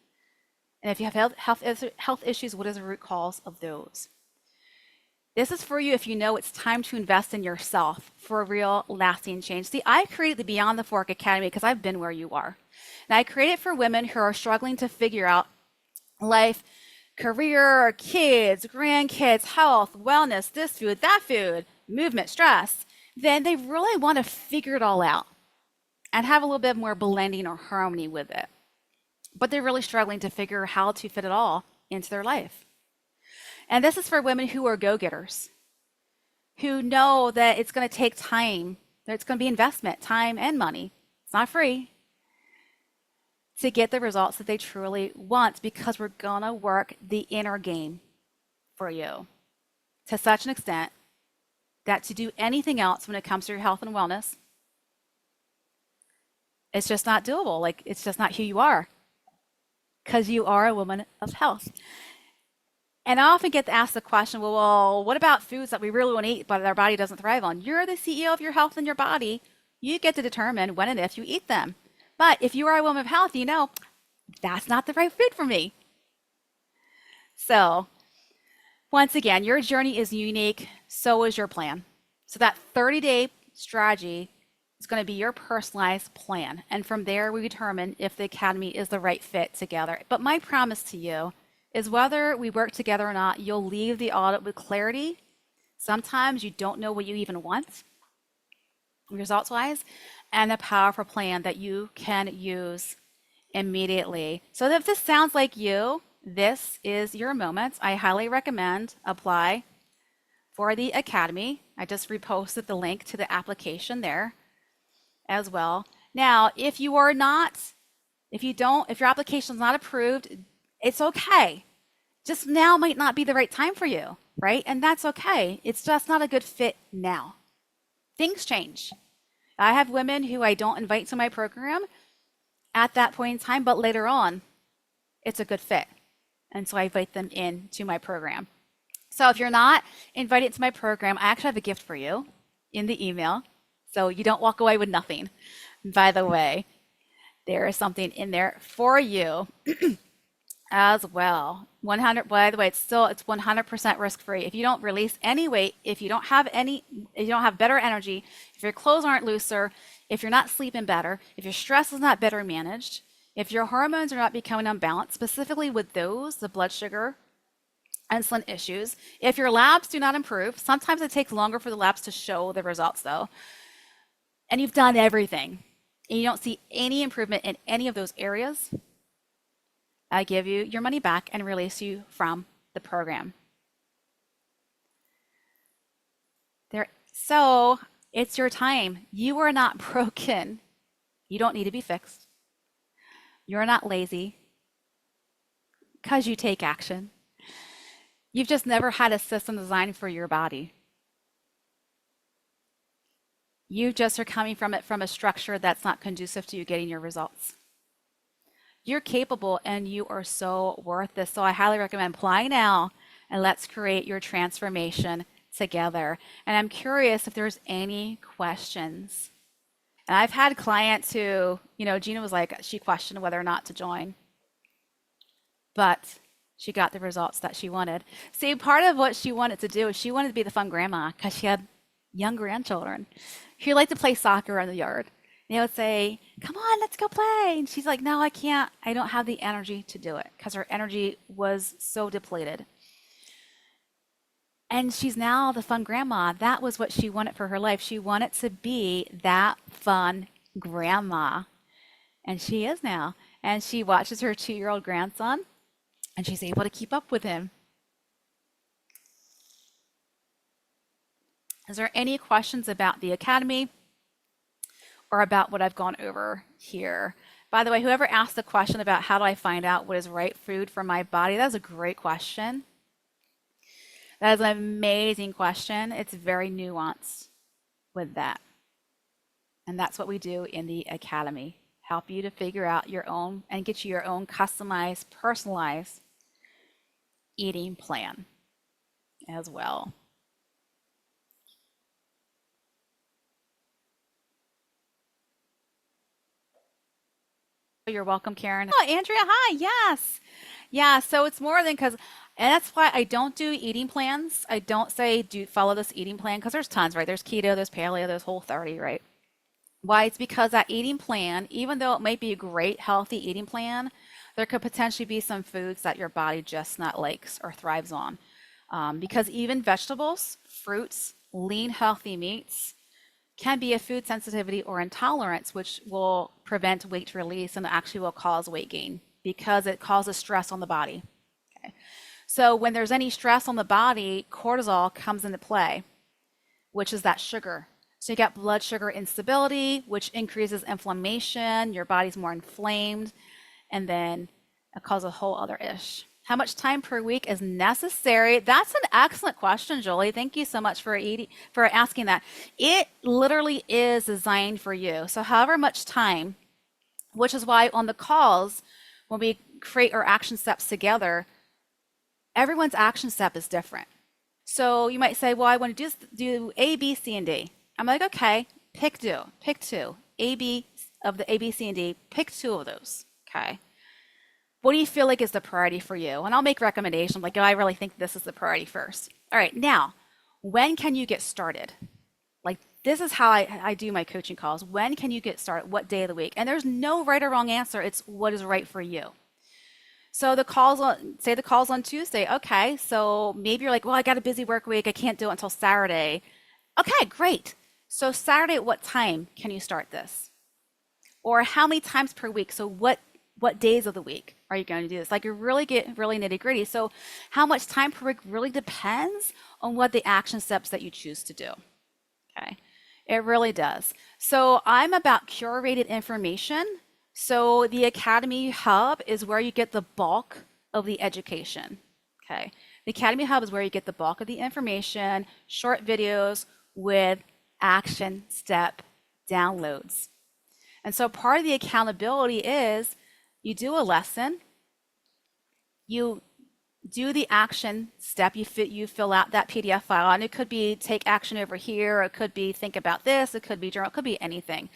And if you have health issues, what is the root cause of those? This is for you if you know it's time to invest in yourself for a real lasting change. See, I created the Beyond the Fork Academy because I've been where you are. And I created it for women who are struggling to figure out life, career, kids, grandkids, health, wellness, this food, that food, movement, stress. Then they really want to figure it all out and have a little bit more blending or harmony with it. But they're really struggling to figure how to fit it all into their life. And this is for women who are go-getters, who know that it's going to take time, that it's going to be investment, time and money. It's not free to get the results that they truly want, because we're going to work the inner game for you to such an extent that to do anything else when it comes to your health and wellness, it's just not doable. Like, it's just not who you are, because you are a woman of health. And I often get asked the question, well, what about foods that we really want to eat, but our body doesn't thrive on? You're the CEO of your health and your body. You get to determine when and if you eat them. But if you are a woman of health, you know that's not the right food for me. So, once again, your journey is unique, so is your plan. So, that 30-day strategy is going to be your personalized plan. And from there, we determine if the academy is the right fit together. But my promise to you is whether we work together or not, you'll leave the audit with clarity. Sometimes you don't know what you even want, results wise, and a powerful plan that you can use immediately. So if this sounds like you, this is your moment. I highly recommend apply for the academy. I just reposted the link to the application there as well. Now, if you are not, if you don't, if your application is not approved, it's okay. Just now might not be the right time for you, right? And that's okay. It's just not a good fit now. Things change. I have women who I don't invite to my program at that point in time, but later on, it's a good fit. And so I invite them into my program. So if you're not invited to my program, I actually have a gift for you in the email. So you don't walk away with nothing. By the way, there is something in there for you as well. 100, by the way, it's 100% risk free. If you don't release any weight, if you don't have better energy, if your clothes aren't looser, if you're not sleeping better, if your stress is not better managed, if your hormones are not becoming unbalanced, specifically with the blood sugar, insulin issues, if your labs do not improve, sometimes it takes longer for the labs to show the results though, and you've done everything, and you don't see any improvement in any of those areas, I give you your money back and release you from the program. So it's your time. You are not broken. You don't need to be fixed. You're not lazy because you take action. You've just never had a system designed for your body. You just are coming from it from a structure that's not conducive to you getting your results. You're capable and you are so worth this. So I highly recommend apply now and let's create your transformation together. And I'm curious if there's any questions. And I've had clients who, Gina was like, she questioned whether or not to join, but she got the results that she wanted. See, part of what she wanted to do is she wanted to be the fun grandma because she had young grandchildren. She liked to play soccer in the yard. They would say, come on, let's go play. And she's like, no, I can't. I don't have the energy to do it because her energy was so depleted. And she's now the fun grandma. That was what she wanted for her life. She wanted to be that fun grandma. And she is now. And she watches her 2-year-old grandson and she's able to keep up with him. Is there any questions about the academy or about what I've gone over here? By the way, whoever asked the question about how do I find out what is right food for my body, that's a great question. That is an amazing question. It's very nuanced with that. And that's what we do in the academy. Help you to figure out your own and get you your own customized, personalized eating plan as well. You're welcome, Karen. Oh, Andrea, hi. Yes. Yeah, so it's more than because, and that's why I don't do eating plans. I don't say do follow this eating plan because there's tons, right? There's keto, there's paleo, there's Whole30, right? Why? It's because that eating plan, even though it might be a great healthy eating plan, there could potentially be some foods that your body just not likes or thrives on. Because even vegetables, fruits, lean healthy meats can be a food sensitivity or intolerance, which will prevent weight release and actually will cause weight gain because it causes stress on the body. Okay. So when there's any stress on the body, cortisol comes into play, which is that sugar. So you got blood sugar instability, which increases inflammation, your body's more inflamed, and then it causes a whole other ish. How much time per week is necessary? That's an excellent question, Jolie. Thank you so much for asking that. It literally is designed for you. So however much time, which is why on the calls, when we create our action steps together, Everyone's action step is different. So you might say, well, I want to do A, B, C, and D. I'm like, okay, pick two. A, B of the A, B, C, and D, pick two of those. Okay. What do you feel like is the priority for you? And I'll make recommendations like, oh, I really think this is the priority first. All right, now, when can you get started? Like, this is how I do my coaching calls. When can you get started? What day of the week? And there's no right or wrong answer. It's what is right for you. So say the call's on Tuesday. Okay, so maybe you're like, well, I got a busy work week. I can't do it until Saturday. Okay, great. So Saturday at what time can you start this? Or how many times per week? So what days of the week are you going to do this? Like you really get really nitty gritty. So how much time per week really depends on what the action steps that you choose to do. Okay, it really does. So I'm about curated information. So the Academy Hub is where you get the bulk of the education. Okay, the Academy Hub is where you get the bulk of the information, short videos with action step downloads. And so part of the accountability is you do a lesson, you do the action step, you fill out that PDF file, and it could be take action over here, it could be think about this, it could be journal, it could be anything.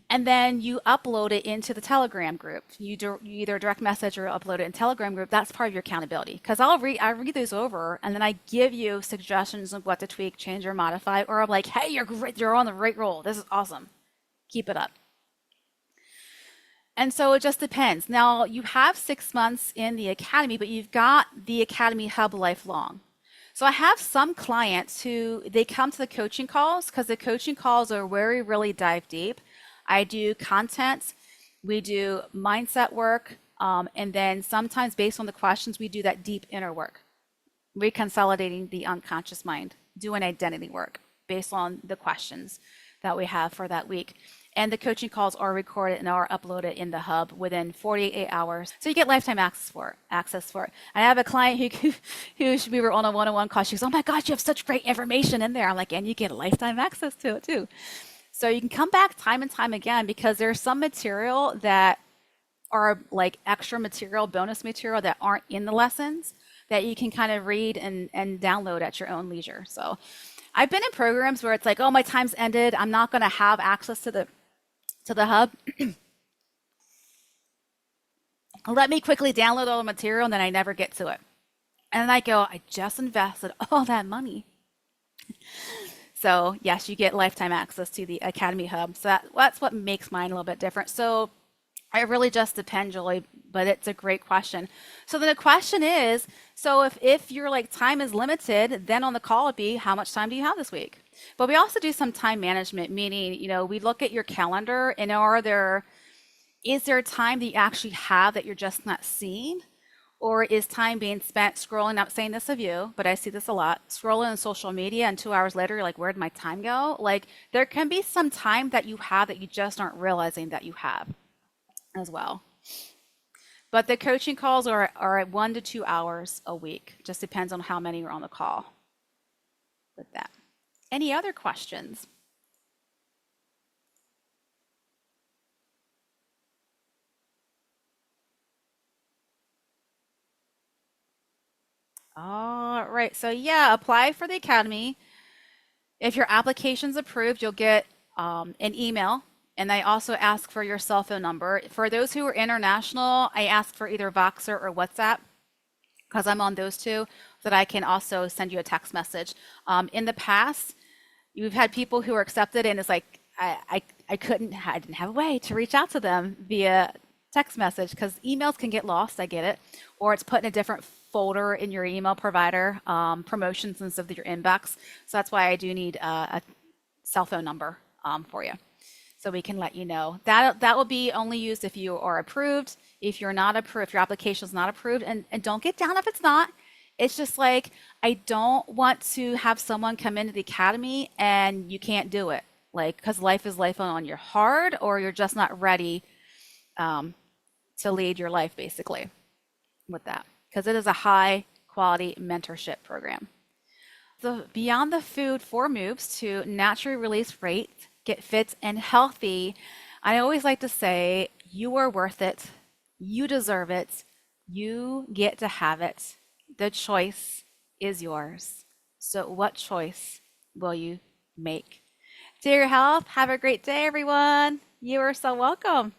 And then you upload it into the Telegram group. You either direct message or upload it in Telegram group. That's part of your accountability. Because I read those over and then I give you suggestions of what to tweak, change, or modify. Or I'm like, hey, you're great, you're on the right roll. This is awesome. Keep it up. And so it just depends. Now you have 6 months in the academy, but you've got the Academy Hub lifelong. So I have some clients who they come to the coaching calls because the coaching calls are where we really dive deep. I do content, we do mindset work, and then sometimes based on the questions, we do that deep inner work, reconsolidating the unconscious mind, doing identity work based on the questions that we have for that week. And the coaching calls are recorded and are uploaded in the hub within 48 hours. So you get lifetime access for it. I have a client who we were on a one-on-one call. She goes, oh my gosh, you have such great information in there. I'm like, and you get lifetime access to it too. So you can come back time and time again because there's some material that are like extra material, bonus material that aren't in the lessons that you can kind of read and download at your own leisure. So I've been in programs where it's like, oh, my time's ended. I'm not going to have access to the hub. Let me quickly download all the material and then I never get to it. And then I go, I just invested all that money. So yes, you get lifetime access to the Academy Hub. So that's what makes mine a little bit different. So it really just depends, Julie, but it's a great question. So then the question is, so if you're like time is limited, then on the call it'd be, how much time do you have this week? But we also do some time management, meaning, we look at your calendar and is there time that you actually have that you're just not seeing? Or is time being spent scrolling, not saying this of you, but I see this a lot, scrolling on social media and 2 hours later, you're like, where'd my time go? Like there can be some time that you have that you just aren't realizing that you have as well. But the coaching calls are at 1 to 2 hours a week. Just depends on how many are on the call with that. Any other questions? All right, so yeah, apply for the academy. If your application's approved, you'll get an email, and I also ask for your cell phone number. For those who are international, I ask for either Voxer or WhatsApp because I'm on those two, so that I can also send you a text message. In the past, you've had people who are accepted, and it's like I didn't have a way to reach out to them via text message because emails can get lost. I get it, or it's put in a different folder in your email provider, promotions and stuff of your inbox. So that's why I do need a cell phone number for you, so we can let you know. That will be only used if you are approved. If you're not approved, if your application is not approved, and don't get down if it's not. It's just like, I don't want to have someone come into the academy and you can't do it, like, because life is life on your hard, or you're just not ready to lead your life, basically, with that, because it is a high quality mentorship program. So beyond the food, 4 moves to naturally release weight, get fit and healthy. I always like to say, you are worth it. You deserve it. You get to have it. The choice is yours. So, what choice will you make? Dear Health, have a great day, everyone. You are so welcome.